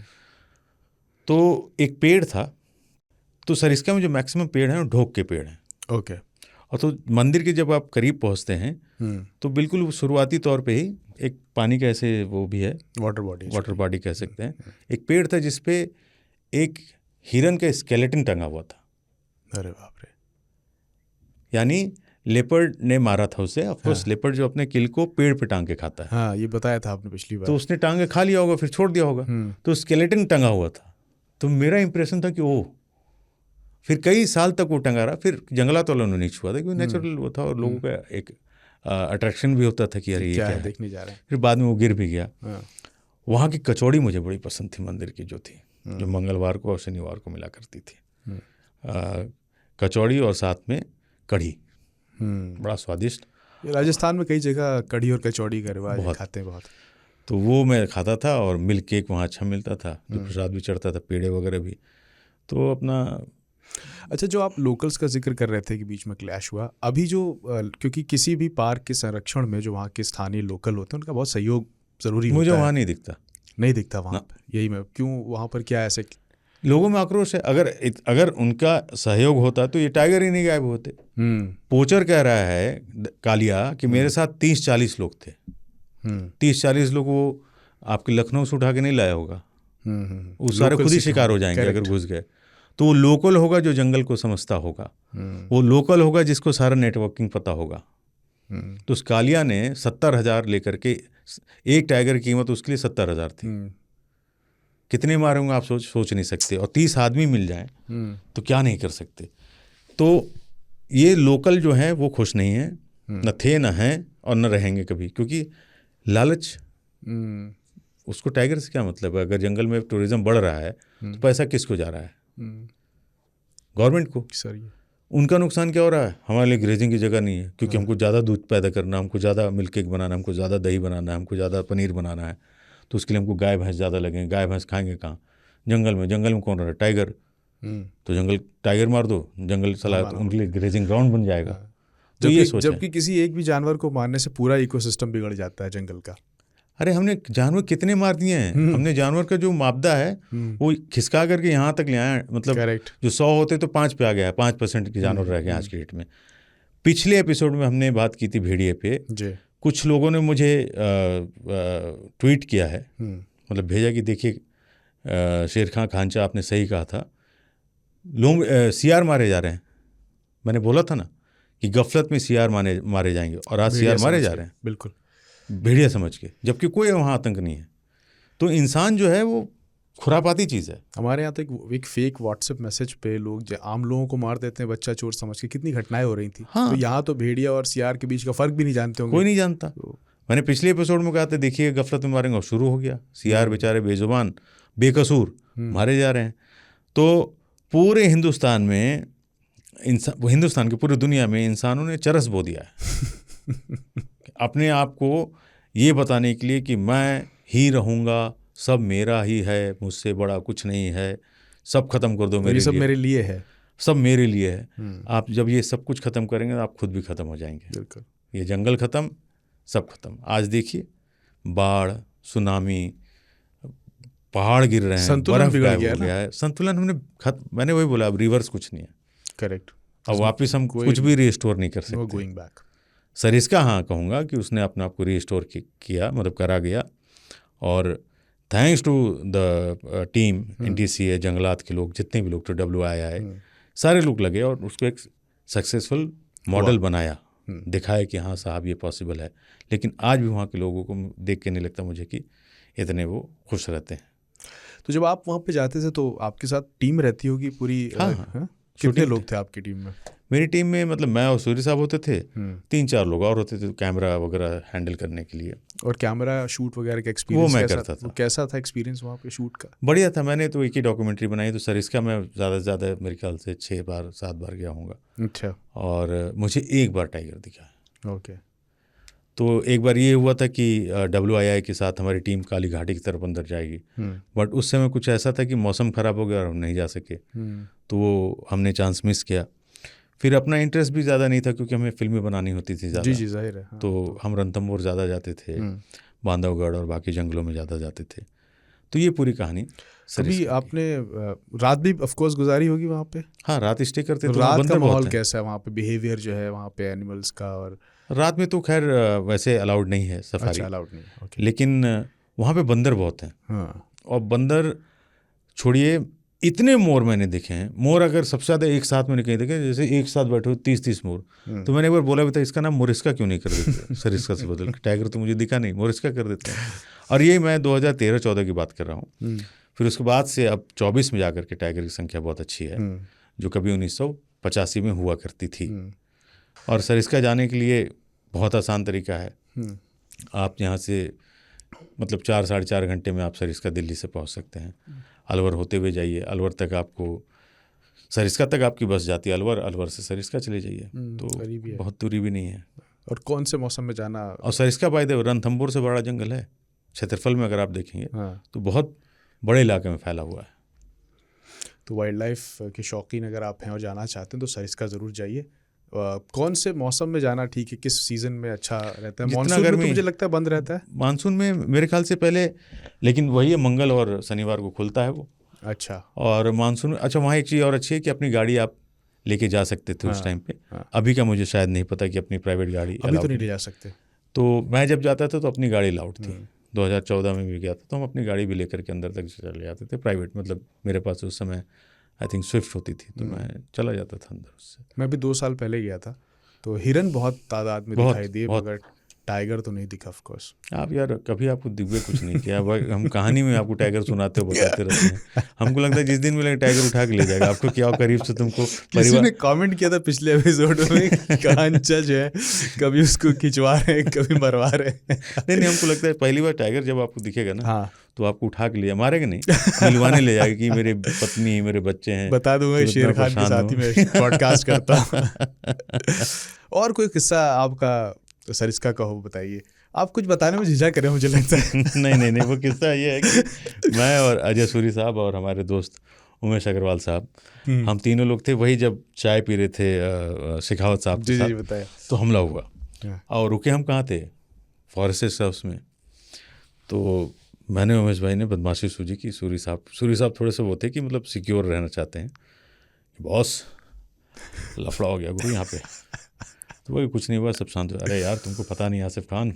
तो एक पेड़ था, तो सरिस्का में जो मैक्सिमम पेड़ हैं वो ढोक के पेड़ हैं। और तो मंदिर के जब आप करीब पहुंचते हैं तो बिल्कुल शुरुआती तौर पे ही एक पानी का ऐसे वो भी है, वाटर बॉडी कह सकते हैं। एक पेड़ था जिसपे एक हिरन का स्केलेटन टंगा हुआ था। अरे बाप रे! यानी लेपर्ड ने मारा था उसे। ऑफकोर्स लेपर्ड जो अपने किल को पेड़ पे टांग के खाता है। हाँ, ये बताया था आपने पिछली बार। तो उसने टांग के खा लिया होगा, फिर छोड़ दिया होगा। तो स्केलेटन टंगा हुआ था। तो मेरा इंप्रेशन था कि ओह, फिर कई साल तक वो टंगा रहा। फिर जंगलात वालों ने नहीं छुआ था, क्योंकि नेचुरल वो था और लोगों का एक अट्रैक्शन भी होता था कि अरे ये क्या है, देखने जा रहे हैं। फिर बाद में वो गिर भी गया। वहाँ की कचौड़ी मुझे बड़ी पसंद थी मंदिर की जो थी, जो मंगलवार को और शनिवार को मिला करती थी। कचौड़ी और साथ में कढ़ी, बड़ा स्वादिष्ट। राजस्थान में कई जगह कढ़ी और कचौड़ी का रिवाज है, खाते हैं बहुत। तो वो मैं खाता था, और मिल्क केक वहाँ अच्छा मिलता था, जो प्रसाद भी चढ़ता था, पेड़े वगैरह भी। तो अपना अच्छा, जो आप लोकल्स का जिक्र कर रहे थे कि बीच में क्लैश हुआ, अभी जो क्योंकि किसी भी पार्क के संरक्षण में जो वहाँ के स्थानीय लोकल होते हैं उनका बहुत सहयोग ज़रूरी होता है। मुझे वहाँ नहीं दिखता वहाँ पे। यही मैं क्यों वहाँ पर क्या ऐसे लोगों में आक्रोश है। अगर उनका सहयोग होता तो ये टाइगर ही नहीं गायब होते। पोचर कह रहा है कालिया कि मेरे साथ 30-40 लोग थे। 30-40 लोग वो आपके लखनऊ से उठा के नहीं लाया होगा, वो सारे खुद ही शिकार हो जाएंगे अगर घुस गए। तो वो लोकल होगा जो जंगल को समझता होगा, वो लोकल होगा जिसको सारा नेटवर्किंग पता होगा। तो उस कालिया ने 70,000 लेकर के, एक टाइगर की कीमत उसके लिए 70,000 थी। कितने मारूंगा आप सोच नहीं सकते। और 30 आदमी मिल जाएं तो क्या नहीं कर सकते। तो ये लोकल जो हैं वो खुश नहीं हैं, न थे, न हैं, और न रहेंगे कभी, क्योंकि लालच। उसको टाइगर से क्या मतलब है? अगर जंगल में टूरिज्म बढ़ रहा है तो पैसा किसको जा रहा है? गवर्नमेंट को। उनका नुकसान क्या हो रहा है? हमारे लिए ग्रेजिंग की जगह नहीं है, क्योंकि हमको ज़्यादा दूध पैदा करना, हमको ज़्यादा मिल्क केक बनाना, हमको ज़्यादा दही बनाना है, हमको ज़्यादा पनीर बनाना है। तो उसके लिए हमको गाय भैंस ज़्यादा लगेंगे। गाय भैंस खाएंगे कहाँ? जंगल में कौन रहा है? टाइगर। तो टाइगर मार दो, जंगल चला, तो उनके लिए ग्रेजिंग ग्राउंड बन जाएगा। तो ये सोच, जबकि किसी एक भी जानवर को मारने से पूरा इकोसिस्टम बिगड़ जाता है जंगल का। अरे हमने जानवर कितने मार दिए हैं। हमने जानवर का जो मापदा है वो खिसका करके यहाँ तक ले आए। मतलब जो 100 होते तो 5 पे आ गया, 5% के जानवर रह गए आज की डेट में। पिछले एपिसोड में हमने बात की थी भेड़िए पे। कुछ लोगों ने मुझे ट्वीट किया है, मतलब भेजा कि देखिए शेर खां खांचा आपने सही कहा था, लोग सियार मारे जा रहे हैं। मैंने बोला था ना कि गफलत में सियार मारे जाएंगे, और आज सियार मारे जा रहे हैं, बिल्कुल भेड़िया समझ के, जबकि कोई वहाँ आतंक नहीं है। तो इंसान जो है वो खुरापाती चीज़ है। हमारे यहाँ तो एक फेक व्हाट्सएप मैसेज पे लोग आम लोगों को मार देते हैं बच्चा चोर समझ के, कितनी घटनाएं हो रही थी। हाँ। तो यहाँ तो भेड़िया और सियार के बीच का फ़र्क भी नहीं जानते होंगे। कोई नहीं जानता। तो मैंने पिछले एपिसोड में कहा था देखिए गफलत में मारेंगे, और शुरू हो गया। सियार बेचारे बेजुबान बेकसूर मारे जा रहे हैं। तो पूरे हिंदुस्तान में हिंदुस्तान की पूरी दुनिया में इंसानों ने चरस बो दिया है अपने आप को ये बताने के लिए कि मैं ही रहूँगा, सब मेरा ही है, मुझसे बड़ा कुछ नहीं है, सब खत्म कर दो, मेरे सब मेरे लिए है, सब मेरे लिए है। आप जब ये सब कुछ खत्म करेंगे तो आप खुद भी खत्म हो जाएंगे। बिल्कुल। ये जंगल खत्म, सब खत्म। आज देखिए बाढ़, सुनामी, पहाड़ गिर रहे हैं, बर्फ गायब हो गया है, संतुलन मैंने वही बोला, अब रिवर्स कुछ नहीं है। करेक्ट। अब वापस हम कुछ भी रिस्टोर नहीं कर सकते। Going back. सरिस्का हाँ कहूँगा कि उसने अपने आप को रिस्टोर किया, मतलब करा गया। और thanks to the team NTCA, जंगलात के लोग, जितने भी लोग थे, WII, सारे लोग लगे और उसको एक सक्सेसफुल मॉडल बनाया, दिखाया कि हाँ साहब ये पॉसिबल है। लेकिन आज भी वहाँ के लोगों को देख के नहीं लगता मुझे कि इतने वो खुश रहते हैं। तो जब आप वहाँ पे जाते थे तो आपके साथ टीम रहती होगी पूरी? हाँ। कितने लोग थे आपकी टीम में? मेरी टीम में मतलब मैं और सूर्य साहब होते थे, 3-4 लोग और होते थे कैमरा वगैरह हैंडल करने के लिए। और कैमरा शूट वगैरह का एक्सपीरियंस वो मैं करता था। कैसा था एक्सपीरियंस वहाँ पे शूट का? बढ़िया था। मैंने तो एक ही डॉक्यूमेंट्री बनाई, तो सरिस्का मैं ज़्यादा से ज़्यादा मेरे ख्याल से 6-7 बार गया हूँगा। अच्छा। और मुझे एक बार टाइगर दिखा। ओके। तो एक बार ये हुआ था कि WII के साथ हमारी टीम काली घाटी की तरफ अंदर जाएगी, बट उस समय कुछ ऐसा था कि मौसम ख़राब हो गया और हम नहीं जा सके, तो वो हमने चांस मिस किया। फिर अपना इंटरेस्ट भी ज़्यादा नहीं था क्योंकि हमें फिल्में बनानी होती थी ज़्यादा। जी जाहिर है। हाँ, तो हम रणथंभौर ज़्यादा जाते थे, बांधवगढ़ और बाकी जंगलों में ज़्यादा जाते थे। तो ये पूरी कहानी। अभी आपने रात भी ऑफ कोर्स गुजारी होगी वहाँ पे? हाँ, रात स्टे करते थे। रात का माहौल कैसा है वहाँ पे, बिहेवियर जो है वहाँ पे एनिमल्स का? और रात में तो खैर वैसे अलाउड नहीं है सफारी। अच्छा, अलाउड नहीं। ओके। लेकिन वहाँ पे बंदर बहुत हैं। हाँ। और बंदर छोड़िए, इतने मोर मैंने देखे हैं। मोर अगर सबसे ज़्यादा एक साथ मैंने कहीं देखे, जैसे एक साथ बैठे हो 30-30 मोर। तो मैंने एक बार बोला भी था इसका नाम मोरिस्का क्यों नहीं कर देते सरिस्का से बदल के। टाइगर तो मुझे दिखा नहीं, मोरिस्का कर देते हैं। और ये मैं 2013-14 की बात कर रहा हूँ। फिर उसके बाद से अब 24 में जाकर के टाइगर की संख्या बहुत अच्छी है, जो कभी 1985 में हुआ करती थी। और सरिस्का जाने के लिए बहुत आसान तरीका है। आप यहाँ से मतलब 4 साढ़े 4 घंटे में आप सरिस्का दिल्ली से पहुंच सकते हैं। अलवर होते हुए जाइए, अलवर तक आपको, सरिस्का तक आपकी बस जाती है अलवर, अलवर से सरिस्का चले जाइए, तो बहुत दूरी भी नहीं है। और कौन से मौसम में जाना? और Sariska by the way Ranthambore से बड़ा जंगल है क्षेत्रफल में, अगर आप देखेंगे तो बहुत बड़े इलाके में फैला हुआ है। तो वाइल्ड लाइफ के शौकीन अगर आप हैं और जाना चाहते हैं तो सरिस्का ज़रूर जाइए। कौन से मौसम में जाना ठीक है, किस सीज़न में अच्छा रहता है? मानसून में तो मुझे लगता है बंद रहता है। मानसून में मेरे ख्याल से पहले, लेकिन वही है, मंगल और शनिवार को खुलता है वो। अच्छा। और मानसून में अच्छा, वहाँ एक चीज़ और अच्छी है कि अपनी गाड़ी आप लेके जा सकते थे उस टाइम पे। अभी का मुझे शायद नहीं पता कि अपनी प्राइवेट गाड़ी अभी तो नहीं ले जा सकते। तो मैं जब जाता था तो अपनी गाड़ी अलाउड थी। 2014 में भी गया था तो हम अपनी गाड़ी भी लेकर के अंदर तक चले जाते थे प्राइवेट, मतलब मेरे पास उस समय आई थिंक स्विफ्ट होती थी, तो मैं चला जाता था अंदर उससे। मैं भी 2 साल पहले गया था, तो हिरन बहुत तादाद में दिखाई दिए, मगर टाइगर तो नहीं दिखा ऑफ कोर्स। आप यार कभी आपको दिव्य कुछ नहीं किया, हम कहानी में आपको टाइगर सुनाते हो, बताते रहते हैं। हमको लगता है जिस दिन मिलेगा टाइगर उठा के ले जाएगा आपको, क्या करीब से तुमको। किसी ने कमेंट किया था पिछले एपिसोड में, कांचा जो है कभी उसको खिंचवा रहे हैं, कभी मरवा रहे हैं। नहीं, हमको लगता है पहली बार टाइगर जब आपको दिखेगा ना, हाँ, तो आपको उठा के ले, मारेगा नहीं, मिलवाने ले जाएगा कि मेरे पत्नी मेरे बच्चे हैं। बता दूंगा शेर खान के साथ ही मैं पॉडकास्ट करता हूँ। और कोई किस्सा आपका सरिस्का का हो, बताइए। आप कुछ बताने में झिझक करें मुझे लगता है। नहीं, वो किस्सा ये है कि मैं और अजय सूरी साहब और हमारे दोस्त उमेश अग्रवाल साहब, हम तीनों लोग थे, वही जब चाय पी रहे थे शेखावत साहब के साथ, बताया, तो हमला हुआ। और रुके हम कहाँ थे, फॉरेस्ट हाउस में। तो मैंने उमेश भाई ने बदमाशी सूझी कि सूरी साहब थोड़े से वो थे कि मतलब सिक्योर रहना चाहते हैं, बॉस लफड़ा हो गया गुरु यहाँ पे। तो वही कुछ नहीं हुआ, सब शांत हुआ। अरे यार तुमको पता नहीं आसिफ खान,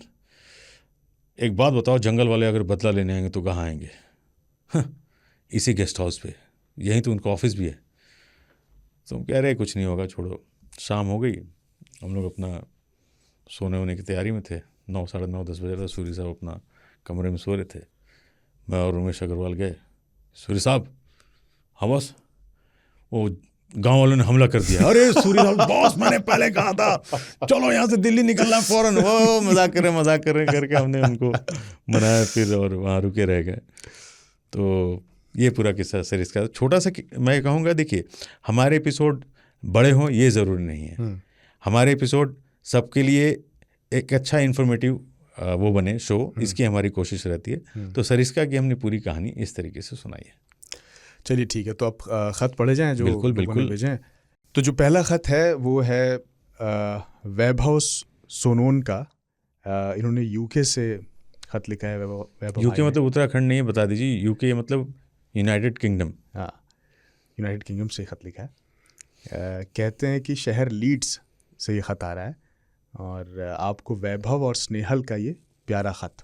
एक बात बताओ, जंगल वाले अगर बदला लेने आएंगे तो कहाँ आएंगे? इसी गेस्ट हाउस पे, यहीं तो उनका ऑफिस भी है। तो हम कह रहे कुछ नहीं होगा, छोड़ो। शाम हो गई, हम लोग अपना सोने वोने की तैयारी में थे। 9, साढ़े 9, 10 बजे था। सूरी साहब अपना कमरे में सो रहे थे, मैं और उमेश अग्रवाल गए। सूरी साहब, हाँ बॉस, वो गांव वालों ने हमला कर दिया। अरे सूरी साहब, बॉस मैंने पहले कहा था, चलो यहाँ से दिल्ली निकलना फौरन। वो मजाक कर रहे करके हमने उनको मनाया फिर, और वहाँ रुके रह गए। तो ये पूरा किस्सा सरिस्का छोटा सा मैं कहूँगा। देखिए, हमारे एपिसोड बड़े हों ये ज़रूरी नहीं है। हमारे एपिसोड सबके लिए एक अच्छा इन्फॉर्मेटिव वो बने शो, इसकी हमारी कोशिश रहती है। तो सरिस्का की हमने पूरी कहानी इस तरीके से सुनाई है। चलिए ठीक है, तो आप ख़त पढ़े जाएं जो बिल्कुल भेजें। तो जो पहला ख़त है वो है वैभव सोनोन का। इन्होंने यूके से ख़त लिखा है। वैभव यूके मतलब उत्तराखंड नहीं, बता दीजिए। यूके मतलब यूनाइटेड किंगडम। हाँ, यूनाइटेड किंगडम से ख़त लिखा है। कहते हैं कि शहर लीड्स से ये ख़त आ रहा है, और आपको वैभव और स्नेहल का ये प्यारा ख़त।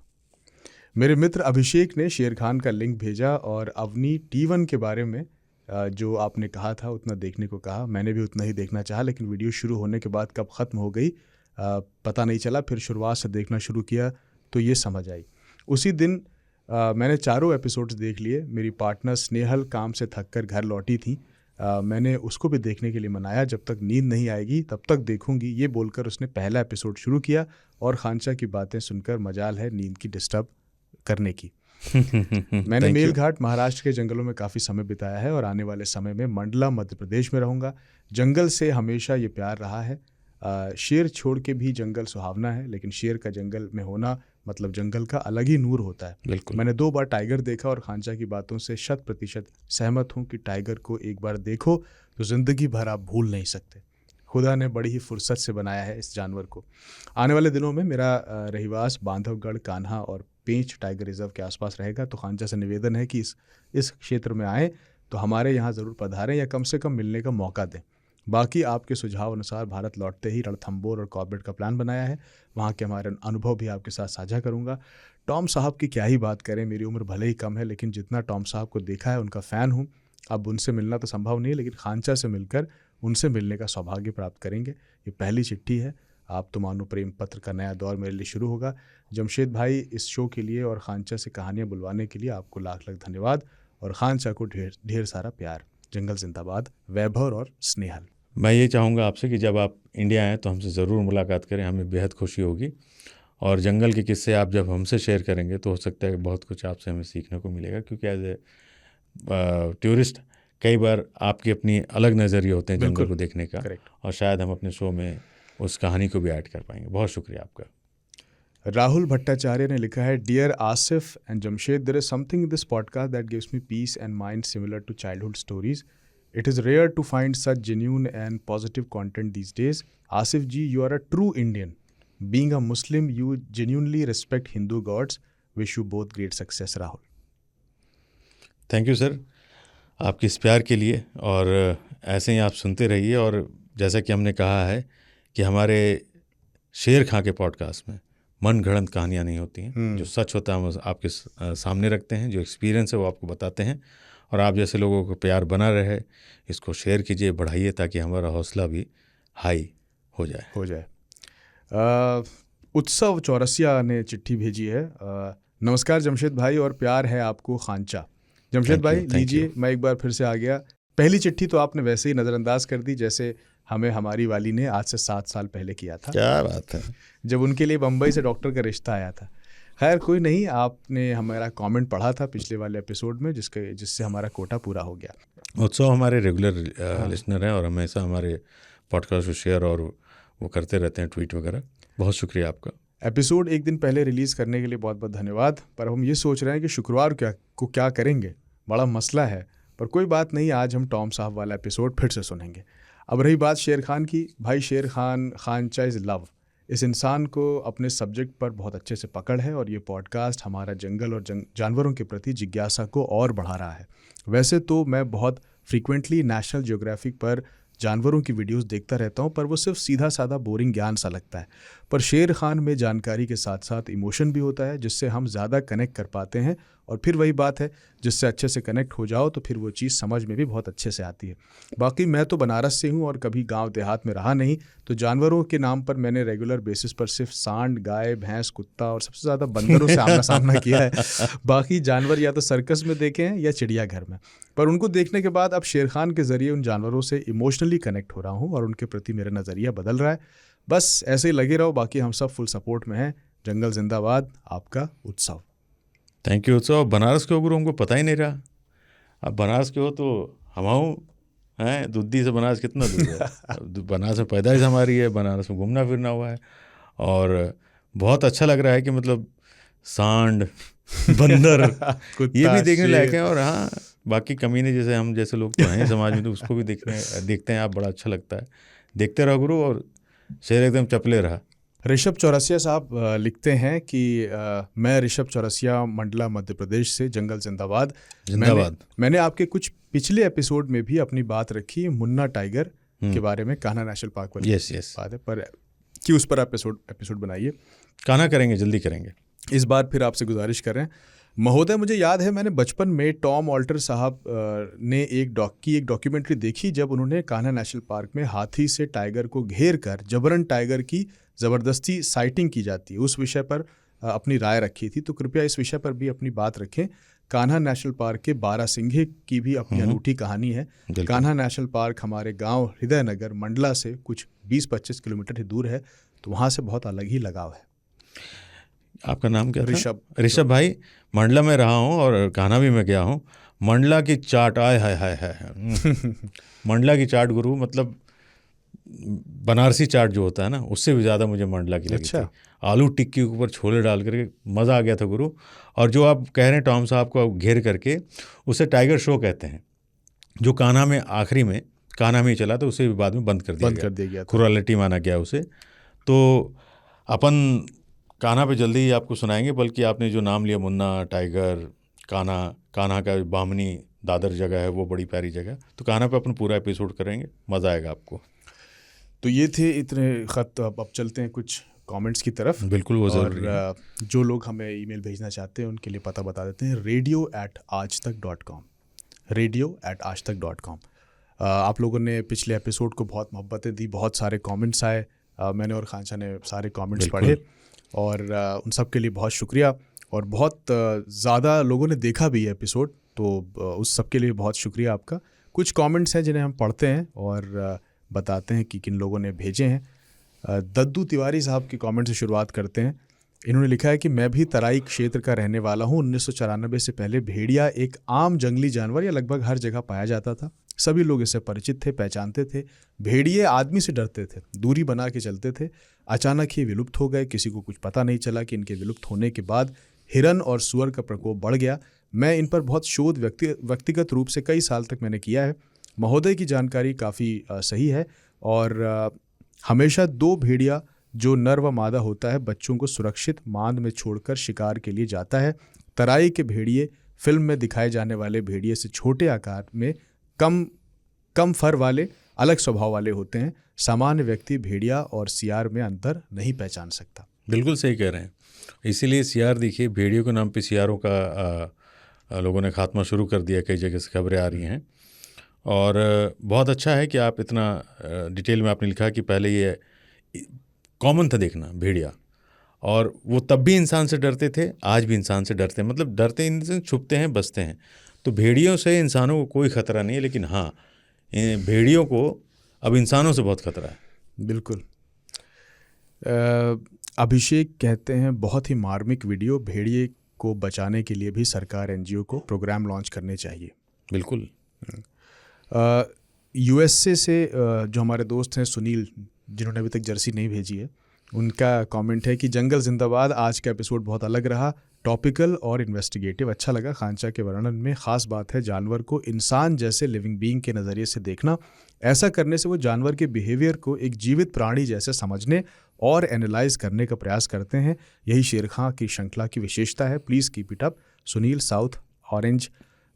मेरे मित्र अभिषेक ने शेर खान का लिंक भेजा और अवनी T1 के बारे में जो आपने कहा था उतना देखने को कहा। मैंने भी उतना ही देखना चाहा, लेकिन वीडियो शुरू होने के बाद कब ख़त्म हो गई पता नहीं चला। फिर शुरुआत से देखना शुरू किया तो ये समझ आई। उसी दिन मैंने 4 एपिसोड्स देख लिए। मेरी पार्टनर स्नेहल काम से थक कर घर लौटी थी। मैंने उसको भी देखने के लिए मनाया, जब तक नींद नहीं आएगी तब तक देखूंगी, ये बोलकर उसने पहला एपिसोड शुरू किया। और खानचा की बातें सुनकर मजाल है नींद की डिस्टर्ब करने की। मैंने मेलघाट महाराष्ट्र के जंगलों में काफ़ी समय बिताया है और आने वाले समय में मंडला मध्य प्रदेश में रहूँगा। जंगल से हमेशा ये प्यार रहा है। शेर छोड़ के भी जंगल सुहावना है, लेकिन शेर का जंगल में होना मतलब जंगल का अलग ही नूर होता है। बिल्कुल। मैंने 2 बार टाइगर देखा और खानचा की बातों से 100% सहमत हूँ कि टाइगर को एक बार देखो तो ज़िंदगी भर आप भूल नहीं सकते। खुदा ने बड़ी ही फुर्सत से बनाया है इस जानवर को। आने वाले दिनों में मेरा रहिवास बांधवगढ़, कान्हा और पेंच टाइगर रिजर्व के आसपास रहेगा। तो खानचा से निवेदन है कि इस क्षेत्र में आएँ तो हमारे यहाँ ज़रूर पधारें या कम से कम मिलने का मौका दें। बाकी आपके सुझाव अनुसार भारत लौटते ही रणथंभौर और कॉर्बेट का प्लान बनाया है। वहाँ के हमारे अनुभव भी आपके साथ साझा करूँगा। टॉम साहब की क्या ही बात करें, मेरी उम्र भले ही कम है, लेकिन जितना टॉम साहब को देखा है उनका फ़ैन हूँ। अब उनसे मिलना तो संभव नहीं है, लेकिन खानचा से मिलकर उनसे मिलने का सौभाग्य प्राप्त करेंगे। ये पहली चिट्ठी है। आप तो मानो प्रेम पत्र का नया दौर मेरे लिए शुरू होगा। जमशेद भाई, इस शो के लिए और खानचा से कहानियाँ बुलवाने के लिए आपको लाख लाख धन्यवाद, और खानचा को ढेर सारा प्यार। जंगल जिंदाबाद। वैभव और स्नेहल। मैं ये चाहूँगा आपसे कि जब आप इंडिया आएँ तो हमसे ज़रूर मुलाकात करें, हमें बेहद खुशी होगी। और जंगल के किस्से आप जब हमसे शेयर करेंगे तो हो सकता है कि बहुत कुछ आपसे हमें सीखने को मिलेगा, क्योंकि एज ए टूरिस्ट कई बार आपकी अपनी अलग नज़रिए होते हैं जंगल को देखने का, और शायद हम अपने शो में उस कहानी को भी ऐड कर पाएंगे। बहुत शुक्रिया आपका। राहुल भट्टाचार्य ने लिखा है, dear Asif and Jamshed, there is something in this podcast that gives me peace and mind similar to childhood stories. It is rare to find such genuine and positive content these days. Asif ji, you are a true Indian. Being a Muslim, you genuinely respect Hindu gods. Wish you both great success, Rahul. Thank you sir आपके इस प्यार के लिए, और ऐसे ही आप सुनते रहिए। और जैसा कि हमने कहा है कि हमारे शेर खां के पॉडकास्ट में मन गढ़ंत कहानियाँ नहीं होती हैं, जो सच होता है हम आपके सामने रखते हैं, जो एक्सपीरियंस है वो आपको बताते हैं, और आप जैसे लोगों को प्यार बना रहे, इसको शेयर कीजिए, बढ़ाइए, ताकि हमारा हौसला भी हाई हो जाए। उत्सव चौरसिया ने चिट्ठी भेजी है, नमस्कार जमशेद भाई और प्यार है आपको खांचा। जमशेद भाई लीजिए, मैं एक बार फिर से आ गया। पहली चिट्ठी तो आपने वैसे ही नज़रअंदाज कर दी जैसे हमें हमारी वाली ने आज से 7 साल पहले किया था। क्या बात है, जब उनके लिए बम्बई से डॉक्टर का रिश्ता आया था। खैर कोई नहीं, आपने हमारा कमेंट पढ़ा था पिछले वाले एपिसोड में, जिससे हमारा कोटा पूरा हो गया। उत्सव हमारे रेगुलर लिसनर हैं और हमेशा हमारे पॉडकास्ट को शेयर और वो करते रहते हैं, ट्वीट वगैरह। बहुत शुक्रिया आपका। एपिसोड एक दिन पहले रिलीज़ करने के लिए बहुत बहुत धन्यवाद। पर हम ये सोच रहे हैं कि शुक्रवार को क्या करेंगे, बड़ा मसला है, पर कोई बात नहीं, आज हम टॉम साहब वाला एपिसोड फिर से सुनेंगे। अब रही बात शेर खान की, भाई शेर खान, खांचा इज़ लव। इस इंसान को अपने सब्जेक्ट पर बहुत अच्छे से पकड़ है, और ये पॉडकास्ट हमारा जंगल और जानवरों के प्रति जिज्ञासा को और बढ़ा रहा है। वैसे तो मैं बहुत फ्रीक्वेंटली नेशनल ज्योग्राफिक पर जानवरों की वीडियोस देखता रहता हूँ, पर वो सिर्फ सीधा साधा बोरिंग ज्ञान सा लगता है। पर शेर खान में जानकारी के साथ साथ इमोशन भी होता है, जिससे हम ज़्यादा कनेक्ट कर पाते हैं। और फिर वही बात है, जिससे अच्छे से कनेक्ट हो जाओ तो फिर वो चीज़ समझ में भी बहुत अच्छे से आती है। बाकी मैं तो बनारस से हूँ और कभी गांव देहात में रहा नहीं, तो जानवरों के नाम पर मैंने रेगुलर बेसिस पर सिर्फ सांड, गाय, भैंस, कुत्ता और सबसे ज़्यादा बंदरों से आमना सामना किया है। बाकी जानवर या तो सर्कस में देखे हैं या चिड़ियाघर में। पर उनको देखने के बाद अब शेर खान के ज़रिए उन जानवरों से इमोशनली कनेक्ट हो रहा हूँ और उनके प्रति मेरा नज़रिया बदल रहा है। बस ऐसे ही लगे रहो, बाकी हम सब फुल सपोर्ट में हैं। जंगल जिंदाबाद, आपका उत्सव। थैंक यू उत्सव। बनारस के हो गुरु, हमको पता ही नहीं रहा। अब बनारस के हो तो हमाऊँ हैं, दुद्दी से बनारस कितना दूर है। बनारस में पैदाइश हमारी है, बनारस में घूमना फिरना हुआ है, और बहुत अच्छा लग रहा है कि मतलब सांड, बंदर ये भी देखने लायक है। और हाँ, बाकी कमीने जैसे हम जैसे लोग तो हैं समाज में, तो उसको भी देखते हैं आप, बड़ा अच्छा लगता है। देखते रहो गुरु, और शेर एकदम चपले रहा। ऋषभ चौरसिया साहब लिखते हैं कि मैं ऋषभ चौरसिया, मंडला, मध्य प्रदेश से। जंगल जिंदाबाद। मैंने आपके कुछ पिछले एपिसोड में भी अपनी बात रखी मुन्ना टाइगर के बारे में, कान्हा नेशनल पार्क वाली बात है, पर कि उस पर एपिसोड बनाइए। कान्हा करेंगे, जल्दी करेंगे। इस बार फिर आपसे गुजारिश कर रहे हैं महोदय। मुझे याद है मैंने बचपन में टॉम ऑल्टर साहब ने एक डॉक्यूमेंट्री देखी, जब उन्होंने कान्हा नेशनल पार्क में हाथी से टाइगर को घेर कर जबरन टाइगर की ज़बरदस्ती साइटिंग की जाती है, उस विषय पर अपनी राय रखी थी। तो कृपया इस विषय पर भी अपनी बात रखें। कान्हा नेशनल पार्क के बारासिंघे की भी अपनी अनूठी कहानी है। कान्हा नेशनल पार्क हमारे गांव हृदयनगर, मंडला से कुछ 20-25 किलोमीटर ही दूर है, तो वहाँ से बहुत अलग ही लगाव है। आपका नाम क्या था? ऋषभ भाई। मंडला में रहा हूँ और कान्हा भी मैं गया हूँ। मंडला की चाट, आय हाय हाय हाय मंडला की चाट गुरु, मतलब बनारसी चाट जो होता है ना, उससे भी ज़्यादा मुझे मंडला की लगी थी। आलू टिक्की के ऊपर छोले डाल करके मज़ा आ गया था गुरु। और जो आप कह रहे हैं टॉम साहब को घेर करके, उसे टाइगर शो कहते हैं, जो कान्हा में आखिरी में कान्हा में ही चला था, उसे भी बाद में बंद कर दिया गया। क्रूरलिटी माना गया उसे। तो अपन कान्हा पे जल्दी ही आपको सुनाएंगे, बल्कि आपने जो नाम लिया मुन्ना टाइगर, कान्हा का बामनी दादर जगह है, वो बड़ी प्यारी जगह। तो कान्हा पे अपन पूरा एपिसोड करेंगे, मज़ा आएगा आपको। तो ये थे इतने ख़त। अब चलते हैं कुछ कमेंट्स की तरफ। बिल्कुल, वो ज़रूरी है। जो लोग हमें ईमेल भेजना चाहते हैं उनके लिए पता बता देते हैं, radio@aajtak.com, radio@aajtak.com। आप लोगों ने पिछले एपिसोड को बहुत मोहब्बतें दी, बहुत सारे कमेंट्स आए, मैंने और खांचा ने सारे कमेंट्स पढ़े, और उन सब के लिए बहुत शुक्रिया। और बहुत ज़्यादा लोगों ने देखा भी है एपिसोड, तो उस सब के लिए बहुत शुक्रिया आपका। कुछ कमेंट्स हैं जिन्हें हम पढ़ते हैं और बताते हैं कि किन लोगों ने भेजे हैं। दद्दू तिवारी साहब के कमेंट से शुरुआत करते हैं। इन्होंने लिखा है कि मैं भी तराई क्षेत्र का रहने वाला हूँ। 1994 से पहले भेड़िया एक आम जंगली जानवर या लगभग हर जगह पाया जाता था। सभी लोग इससे परिचित थे, पहचानते थे। भेड़िए आदमी से डरते थे, दूरी बना के चलते थे। अचानक ही विलुप्त हो गए। किसी को कुछ पता नहीं चला कि इनके विलुप्त होने के बाद हिरन और सुअर का प्रकोप बढ़ गया। मैं इन पर बहुत शोध व्यक्तिगत रूप से कई साल तक मैंने किया है। महोदय की जानकारी काफ़ी सही है और हमेशा 2 भेड़िया जो नर व मादा होता है बच्चों को सुरक्षित मांद में छोड़कर शिकार के लिए जाता है। तराई के भेड़िए फिल्म में दिखाए जाने वाले भेड़िए से छोटे आकार में, कम फर वाले, अलग स्वभाव वाले होते हैं। सामान्य व्यक्ति भेड़िया और सियार में अंतर नहीं पहचान सकता। बिल्कुल सही कह रहे हैं। इसीलिए सियार, देखिए भेड़ियों के नाम पे सियारों का लोगों ने खात्मा शुरू कर दिया। कई जगह से खबरें आ रही हैं और बहुत अच्छा है कि आप इतना डिटेल में आपने लिखा कि पहले ये कॉमन था देखना भेड़िया, और वो तब भी इंसान से डरते थे, आज भी इंसान से डरते हैं। मतलब डरते इनसे छुपते हैं, बचते हैं। तो भेड़ियों से इंसानों को कोई खतरा नहीं है, लेकिन हाँ, भेड़ियों को अब इंसानों से बहुत खतरा है। बिल्कुल। अभिषेक कहते हैं बहुत ही मार्मिक वीडियो, भेड़िए को बचाने के लिए भी सरकार NGO को प्रोग्राम लॉन्च करने चाहिए। बिल्कुल। USA से जो हमारे दोस्त हैं सुनील, जिन्होंने अभी तक जर्सी नहीं भेजी है, उनका कमेंट है कि जंगल जिंदाबाद, आज का एपिसोड बहुत अलग रहा, टॉपिकल और इन्वेस्टिगेटिव। अच्छा लगा। खांचा के वर्णन में खास बात है जानवर को इंसान जैसे लिविंग बीइंग के नज़रिए से देखना। ऐसा करने से वो जानवर के बिहेवियर को एक जीवित प्राणी जैसे समझने और एनालाइज करने का प्रयास करते हैं। यही शेर खां की श्रृंखला की विशेषता है। Please keep it up. Sunil, South Orange,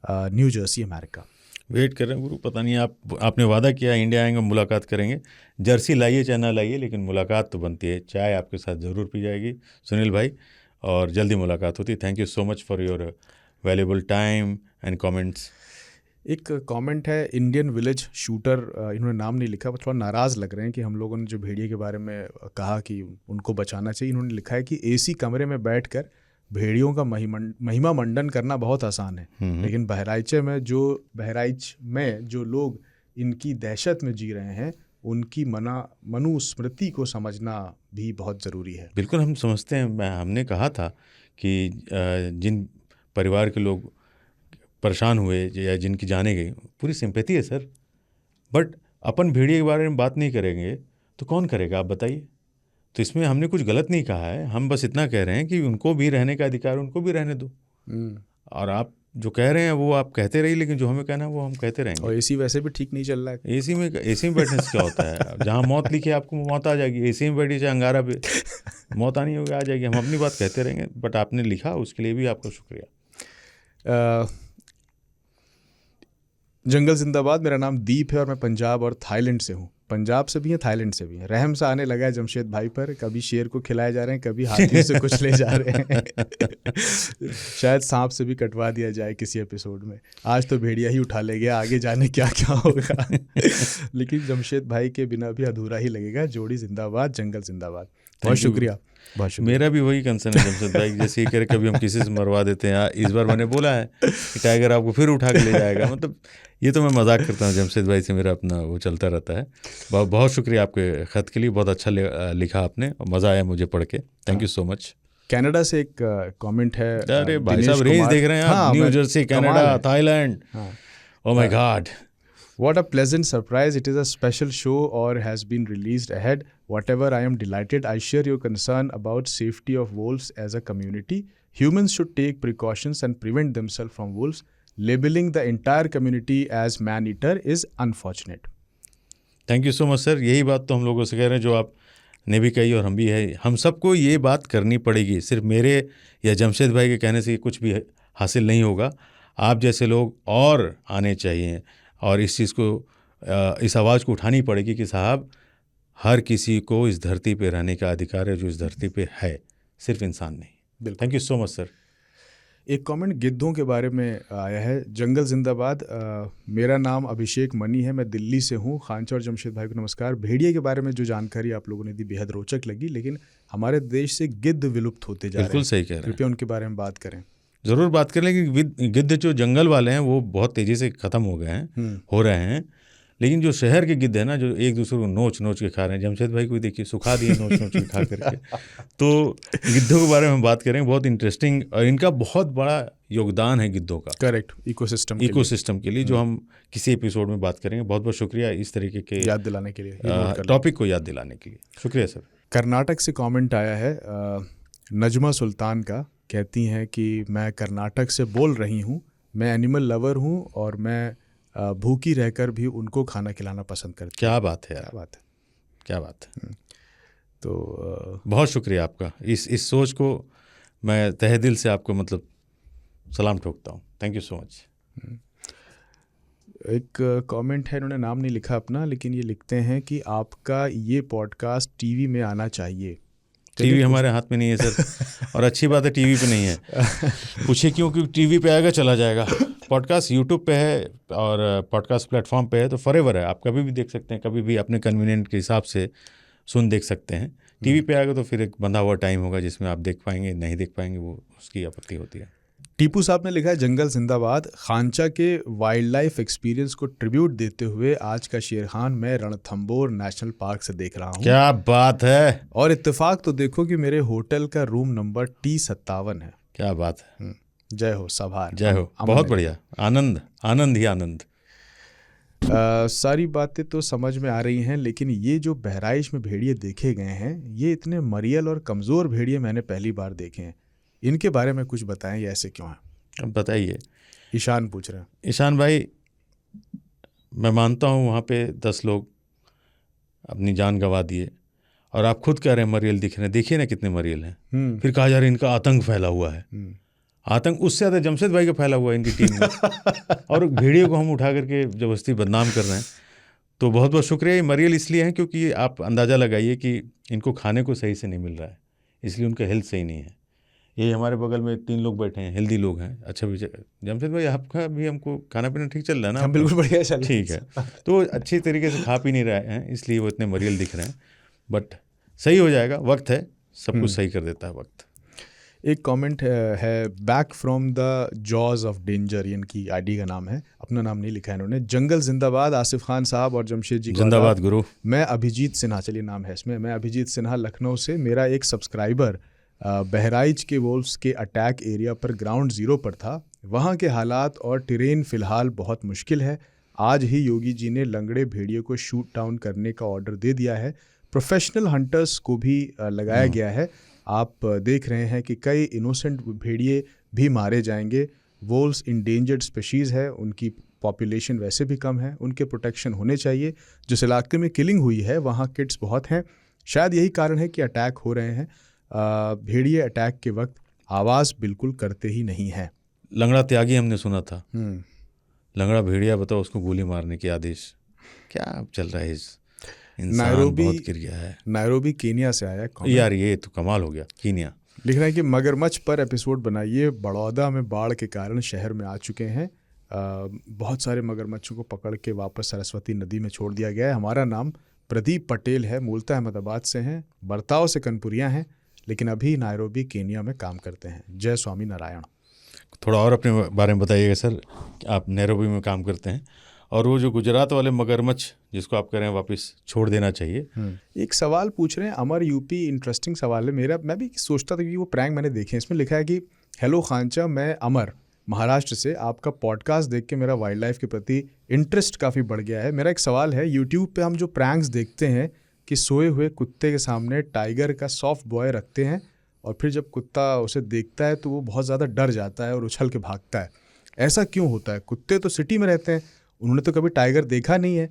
New Jersey, America. Wait कर रहे हैं गुरु, पता नहीं आपने वादा किया इंडिया आएंगे मुलाकात करेंगे। जर्सी लाइए चाहे ना लाइए, लेकिन मुलाकात तो बनती है। चाय आपके साथ ज़रूर पी जाएगी सुनील भाई, और जल्दी मुलाकात होती। Thank you so much for your valuable time and comments. एक कमेंट है इंडियन विलेज शूटर, इन्होंने नाम नहीं लिखा, थोड़ा नाराज़ लग रहे हैं कि हम लोगों ने जो भेड़िए के बारे में कहा कि उनको बचाना चाहिए। इन्होंने लिखा है कि AC कमरे में बैठकर भेड़ियों का महिमा मंडन करना बहुत आसान है, लेकिन बहराइच में जो लोग इनकी दहशत में जी रहे हैं, उनकी मनुस्मृति को समझना भी बहुत ज़रूरी है। बिल्कुल, हम समझते हैं। हमने कहा था कि जिन परिवार के लोग परेशान हुए या जिनकी जाने गई, पूरी सिंपैथी है सर, बट अपन भेड़िए के बारे में बात नहीं करेंगे तो कौन करेगा, आप बताइए। तो इसमें हमने कुछ गलत नहीं कहा है, हम बस इतना कह रहे हैं कि उनको भी रहने का अधिकार, उनको भी रहने दो। और आप जो कह रहे हैं वो आप कहते रहिए, लेकिन जो हमें कहना है वो हम कहते रहेंगे। और AC वैसे भी ठीक नहीं चल रहा है। AC में बैठने से क्या होता है? जहाँ मौत लिखी है आपको मौत आ जाएगी। AC में बैठी चाहे अंगारा पे मौत आनी होगी, आ जाएगी। हम अपनी बात कहते रहेंगे, बट आपने लिखा उसके लिए भी आपका शुक्रिया। जंगल जिंदाबाद, मेरा नाम दीप है और मैं पंजाब और थाईलैंड से हूँ। पंजाब से भी हैं, थाईलैंड से भी हैं। रहम सा आने लगा है जमशेद भाई पर। कभी शेर को खिलाए जा रहे हैं, कभी हाथियों से कुछ ले जा रहे हैं। शायद सांप से भी कटवा दिया जाए किसी एपिसोड में। आज तो भेड़िया ही उठा ले गया, आगे जाने क्या क्या होगा। लेकिन जमशेद भाई के बिना भी अधूरा ही लगेगा। जोड़ी जिंदाबाद, जंगल जिंदाबाद। बहुत शुक्रिया। मेरा भी वही कंसर्न है जमशेद भाई, जैसे ये करे कभी हम किसी से मरवा देते हैं। इस बार मैंने बोला है कि टाइगर आपको फिर उठा के ले जाएगा। मतलब ये तो मैं मजाक करता हूँ, जमशेद भाई से मेरा अपना वो चलता रहता है। बहुत बहुत शुक्रिया आपके ख़त के लिए, बहुत अच्छा लिखा आपने, मज़ा आया मुझे पढ़ के। Thank you so much. Canada से एक कमेंट है। अरे भाई साहब, रेंज देख रहे हैं आप? New Jersey, Canada, Thailand. Oh my God, what a pleasant surprise. It is a special show or has been released ahead. Whatever, I am delighted. I share your concern about safety of wolves as a community. Humans should take precautions and prevent themselves from wolves. Labeling the entire community as man-eater is unfortunate. Thank you so much sir. यही बात तो हम लोगों से कह रहे हैं, जो आपने भी कही और हम भी है। हम सबको ये बात करनी पड़ेगी। सिर्फ मेरे या जमशेद भाई के कहने से कुछ भी हासिल नहीं होगा। आप जैसे लोग और आने चाहिए और इस चीज़ को, इस आवाज़ को उठानी पड़ेगी कि साहब, हर किसी को इस धरती पे रहने का अधिकार है, जो इस धरती पे है, सिर्फ इंसान नहीं। Thank you so much sir. एक कमेंट गिद्धों के बारे में आया है। जंगल जिंदाबाद, मेरा नाम अभिषेक मनी है, मैं दिल्ली से हूँ। खांचा और जमशेद भाई को नमस्कार। भेड़िए के बारे में जो जानकारी आप लोगों ने दी बेहद रोचक लगी, लेकिन हमारे देश से गिद्ध विलुप्त होते जा रहे हैं। बिल्कुल सही कह रहे हैं। कृपया उनके बारे में बात करें। ज़रूर बात करें, लेकिन गिद्ध जो जंगल वाले हैं वो बहुत तेज़ी से ख़त्म हो गए हैं, हो रहे हैं। लेकिन जो शहर के गिद्ध है ना, जो एक दूसरे को नोच नोच के खा रहे हैं, जमशेद भाई को देखिए सुखा दिए नोच नोच के खा करके। तो गिद्धों के बारे में बात करें, बहुत इंटरेस्टिंग, और इनका बहुत बड़ा योगदान है गिद्धों का। करेक्ट, इकोसिस्टम के लिए जो हम किसी एपिसोड में बात करेंगे। बहुत बहुत शुक्रिया इस तरीके के याद दिलाने के लिए, टॉपिक को याद दिलाने के लिए शुक्रिया सर। कर्नाटक से कमेंट आया है नजमा सुल्तान का, कहती हैं कि मैं कर्नाटक से बोल रही हूँ, मैं एनिमल लवर हूँ और मैं भूखी रहकर भी उनको खाना खिलाना पसंद करती हूँ। क्या बात है यार, क्या बात है। तो बहुत शुक्रिया आपका, इस सोच को मैं तहे दिल से आपको मतलब सलाम ठोकता हूँ। Thank you so much. एक कमेंट है, इन्होंने नाम नहीं लिखा अपना, लेकिन ये लिखते हैं कि आपका ये पॉडकास्ट टीवी में आना चाहिए। टीवी हमारे हाथ में नहीं है सर, और अच्छी बात है टीवी पे नहीं है। पूछिए क्यों? क्योंकि टीवी पे आएगा चला जाएगा। पॉडकास्ट यूट्यूब पे है और पॉडकास्ट प्लेटफॉर्म पे है, तो फॉरएवर है। आप कभी भी देख सकते हैं, कभी भी अपने कन्वीनियंट के हिसाब से देख सकते हैं। टीवी पे आएगा तो फिर एक बंधा हुआ टाइम होगा जिसमें आप देख पाएंगे, नहीं देख पाएंगे, वो उसकी आपत्ति होती है। टीपू साहब ने लिखा है, जंगल जिंदाबाद। खांचा के वाइल्ड लाइफ एक्सपीरियंस को ट्रिब्यूट देते हुए आज का शेर खान मैं रणथंबोर नेशनल पार्क से देख रहा हूँ। क्या बात है। और इत्तेफाक तो देखो कि मेरे होटल का रूम नंबर T57 है। क्या बात है। जय हो सभार, जय हो। बहुत बढ़िया, आनंद आनंद ही आनंद। सारी बातें तो समझ में आ रही हैं, लेकिन ये जो बहराइच में भेड़िए देखे गए हैं, ये इतने मरियल और कमज़ोर भेड़िए मैंने पहली बार देखे हैं। इनके बारे में कुछ बताएं, ये ऐसे क्यों हैं? अब बताइए। ईशान पूछ रहे हैं। ईशान भाई, मैं मानता हूँ वहाँ पे 10 लोग अपनी जान गंवा दिए, और आप खुद कह रहे हैं मरियल दिख रहे हैं। देखिए ना कितने मरियल हैं। फिर कहा जा रहा है इनका आतंक फैला हुआ है। आतंक उससे ज़्यादा जमशेद भाई का फैला हुआ है इनकी टीम में। और भेड़ियों को हम उठा करके जबरदस्ती बदनाम कर रहे हैं। तो बहुत बहुत शुक्रिया। ये मरियल इसलिए हैं क्योंकि आप अंदाज़ा लगाइए कि इनको खाने को सही से नहीं मिल रहा है, इसलिए उनका हेल्थ सही नहीं है। ये हमारे बगल में 3 लोग बैठे हैं, हेल्दी लोग हैं। अच्छा भी जमशेद भाई, आपका भी हमको खाना पीना ठीक चल रहा है ना? बिल्कुल बढ़िया चल रहा है। ठीक है। तो अच्छी तरीके से खा पी नहीं रहे हैं, इसलिए वो इतने मरियल दिख रहे हैं। बट सही हो जाएगा, वक्त है, सब कुछ सही कर देता है वक्त। एक कमेंट है back from the jaws of danger, इनकी आईडी का नाम है, अपना नाम नहीं लिखा है इन्होंने। जंगल जिंदाबाद आसिफ खान साहब और जमशेद जी जिंदाबाद गुरु। मैं अभिजीत सिन्हा, चलिए नाम है इसमें, मैं अभिजीत सिन्हा लखनऊ से। मेरा एक सब्सक्राइबर बहराइच के वोल्व्स के अटैक एरिया पर ग्राउंड ज़ीरो पर था। वहाँ के हालात और टेरेन फ़िलहाल बहुत मुश्किल है। आज ही योगी जी ने लंगड़े भेड़िए को शूट डाउन करने का ऑर्डर दे दिया है। प्रोफेशनल हंटर्स को भी लगाया गया है। आप देख रहे हैं कि कई इनोसेंट भेड़िए भी मारे जाएंगे। वोल्व्स इंडेंजर्ड स्पीशीज़ है, उनकी पॉपुलेशन वैसे भी कम है, उनके प्रोटेक्शन होने चाहिए। जिस इलाके में किलिंग हुई है वहाँ किड्स बहुत हैं, शायद यही कारण है कि अटैक हो रहे हैं। भेड़िए अटैक के वक्त आवाज़ बिल्कुल करते ही नहीं है। लंगड़ा त्यागी हमने सुना था। लंगड़ा भेड़िया, बताओ, उसको गोली मारने के आदेश। क्या चल रहा है इस इंसान, बहुत गिर गया है। नायरोबी केनिया से आया है यार, ये तो कमाल हो गया। कीनिया लिख रहा है कि मगरमच्छ पर एपिसोड बनाइए। बड़ौदा में बाढ़ के कारण शहर में आ चुके हैं। बहुत सारे मगरमच्छों को पकड़ के वापस सरस्वती नदी में छोड़ दिया गया है। हमारा नाम प्रदीप पटेल है, मूलतः अहमदाबाद से हैं, बर्ताव से कनपुरिया हैं, लेकिन अभी नायरोबी केनिया में काम करते हैं। जय स्वामी नारायण। थोड़ा और अपने बारे में बताइएगा सर। आप नायरोबी में काम करते हैं, और वो जो गुजरात वाले मगरमच्छ जिसको आप कह रहे हैं वापस छोड़ देना चाहिए। एक सवाल पूछ रहे हैं अमर यूपी, इंटरेस्टिंग सवाल है मेरा। मैं भी सोचता था कि वो प्रैंक मैंने देखे, इसमें लिखा है कि हेलो खांचा, मैं अमर महाराष्ट्र से, आपका पॉडकास्ट देख के मेरा वाइल्ड लाइफ के प्रति इंटरेस्ट काफ़ी बढ़ गया है। मेरा एक सवाल है, यूट्यूब पे हम जो प्रैंक्स देखते हैं कि सोए हुए कुत्ते के सामने टाइगर का सॉफ्ट बॉय रखते हैं, और फिर जब कुत्ता उसे देखता है तो वो बहुत ज़्यादा डर जाता है और उछल के भागता है। ऐसा क्यों होता है? कुत्ते तो सिटी में रहते हैं, उन्होंने तो कभी टाइगर देखा नहीं है,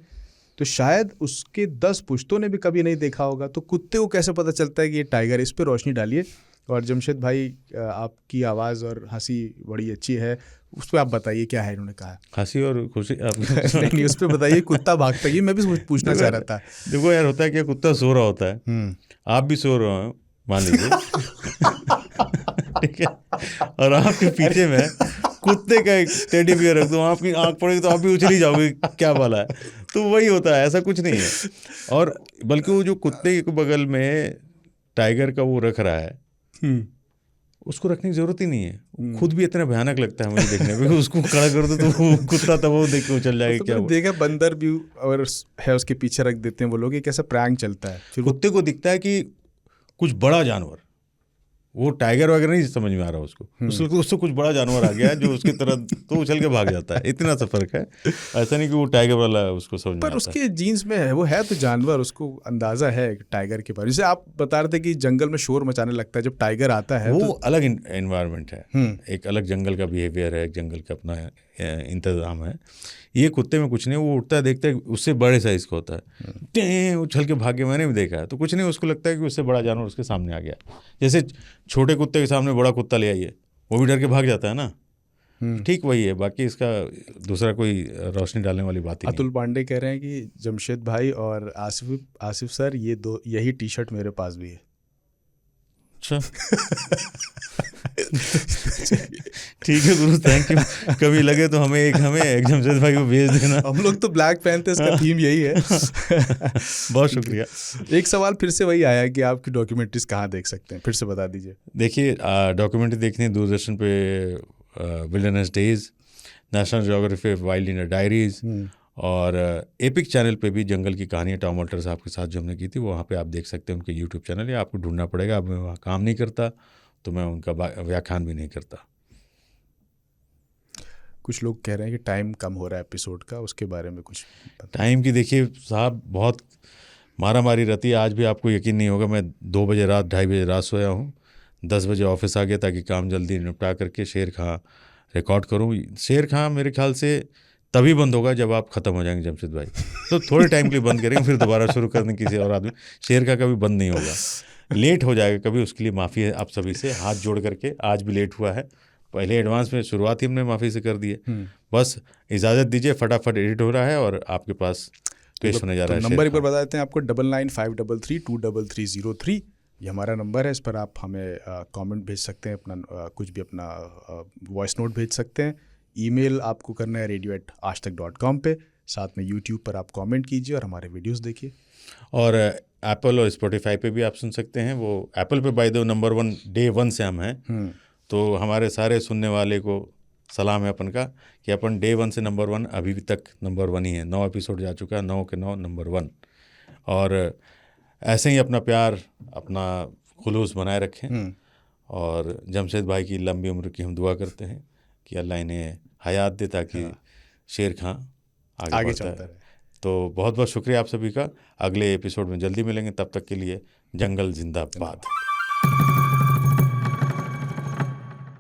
तो शायद उसके 10 पुश्तों ने भी कभी नहीं देखा होगा। तो कुत्ते को कैसे पता चलता है कि ये टाइगर? इस पर रोशनी डालिए। और जमशेद भाई, आपकी आवाज़ और हंसी बड़ी अच्छी है, उस पर आप बताइए क्या है इन्होंने कहा। हंसी और खुशी आप नहीं, उस पर बताइए। कुत्ता भागता है, ये मैं भी पूछना चाह रहा था। देखो यार, होता है क्या, कुत्ता सो रहा होता है, आप भी सो रहे हो मान लीजिए, ठीक है, और आपके पीछे में कुत्ते का एक टेडी बियर रख दो, आपकी आंख पड़ेगी तो आप भी उछल ही जाओगे, क्या वाला है। तो वही होता है, ऐसा कुछ नहीं है। और बल्कि वो जो कुत्ते के बगल में टाइगर का वो रख रहा है, उसको रखने की जरूरत ही नहीं है। खुद भी इतना भयानक लगता है मुझे देखने में, उसको खड़ा कर दो तो वो कुत्ता तब वो देख के चल जाएगा। क्या देखा बंदर भी और है उसके पीछे रख देते हैं वो लोग, ये कैसा प्रैंक चलता है। फिर कुत्ते को दिखता है कि कुछ बड़ा जानवर, वो टाइगर वगैरह नहीं समझ में आ रहा उसको, उससे कुछ बड़ा जानवर आ गया है जो उसकी तरह तो उछल के भाग जाता है। इतना सा फर्क है, ऐसा नहीं कि वो टाइगर वाला उसको समझ में आता है। पर उसके जीन्स में है, वो है तो जानवर, उसको अंदाजा है टाइगर के बारे में। जैसे आप बता रहे थे कि जंगल में शोर मचाने लगता है जब टाइगर आता है, वो तो अलग एनवायरनमेंट है, एक अलग जंगल का बिहेवियर है, एक जंगल का अपना इंतजाम है। ये कुत्ते में कुछ नहीं, वो उठता है देखता है उससे बड़े साइज का होता है, उछल के भाग्य मैंने भी देखा है, तो कुछ नहीं, उसको लगता है कि उससे बड़ा जानवर उसके सामने आ गया। जैसे छोटे कुत्ते के सामने बड़ा कुत्ता ले आइए, वो भी डर के भाग जाता है ना, ठीक वही है। बाकी इसका दूसरा कोई रोशनी डालने वाली बात ही नहीं। अतुल पांडे कह रहे हैं कि जमशेद भाई और आसिफ सर, यही टी शर्ट मेरे पास भी है। अच्छा ठीक है गुरु, थैंक यू। कभी लगे तो हमें एक जमशेद भाई को भेज देना। हम लोग तो ब्लैक पहनते हैं, इसका थीम यही है। बहुत शुक्रिया। एक सवाल फिर से वही आया कि आपकी डॉक्यूमेंट्रीज कहाँ देख सकते हैं, फिर से बता दीजिए। देखिए, डॉक्यूमेंट्री देखनी है दूरदर्शन पे, wilderness days, national geography wild India diaries, और एपिक चैनल पे भी जंगल की कहानियाँ टॉम वॉल्टर साहब के साथ जो हमने की थी, वो वहाँ पे आप देख सकते हैं उनके यूट्यूब चैनल, या आपको ढूंढना पड़ेगा। अब मैं वहाँ काम नहीं करता तो मैं उनका व्याख्यान भी नहीं करता। कुछ लोग कह रहे हैं कि टाइम कम हो रहा है एपिसोड का, उसके बारे में कुछ टाइम की देखिए साहब, बहुत मारा मारी रहती है। आज भी आपको यकीन नहीं होगा, मैं 2 बजे रात 2:30 बजे रात सोया हूँ, 10 बजे ऑफिस आ गया ताकि काम जल्दी निपटा करके शेर खां रिकॉर्ड करूँ। शेर खां मेरे ख्याल से तभी बंद होगा जब आप ख़त्म हो जाएंगे जमशेद भाई, तो थोड़े टाइम के लिए बंद करेंगे, फिर दोबारा शुरू कर दें किसी और आदमी। शेर खां कभी बंद नहीं होगा, लेट हो जाएगा कभी, उसके लिए माफ़ी है आप सभी से हाथ जोड़ करके। आज भी लेट हुआ है, पहले एडवांस में शुरुआत ही हमने माफ़ी से कर दी है। बस इजाज़त दीजिए, फटाफट एडिट हो रहा है और आपके पास पेश होने जा रहा है। नंबर एक बार बता देते हैं आपको, 9953332203 ये हमारा नंबर है। इस पर आप हमें कमेंट भेज सकते हैं, अपना कुछ भी अपना वॉइस नोट भेज सकते हैं। ईमेल आपको करना है radio@aajtak.com पे। साथ में यूट्यूब पर आप कमेंट कीजिए और हमारे वीडियोस देखिए। और एप्पल और स्पॉटिफाई पे भी आप सुन सकते हैं। वो एप्पल पे बाय द नंबर 1 डे 1 से हम हैं, तो हमारे सारे सुनने वाले को सलाम है अपन का कि अपन डे 1 से नंबर 1 अभी तक नंबर 1 ही है। 9 एपिसोड जा चुका है, 9 के 9 नंबर 1। और ऐसे ही अपना प्यार, अपना खुलूस बनाए रखें, और जमशेद भाई की लंबी उम्र की हम दुआ करते हैं कि अल्लाह इन्हें हयात दे ताकि शेर खां आगे चलता है। तो बहुत बहुत शुक्रिया आप सभी का। अगले एपिसोड में जल्दी मिलेंगे, तब तक के लिए जंगल जिंदाबाद।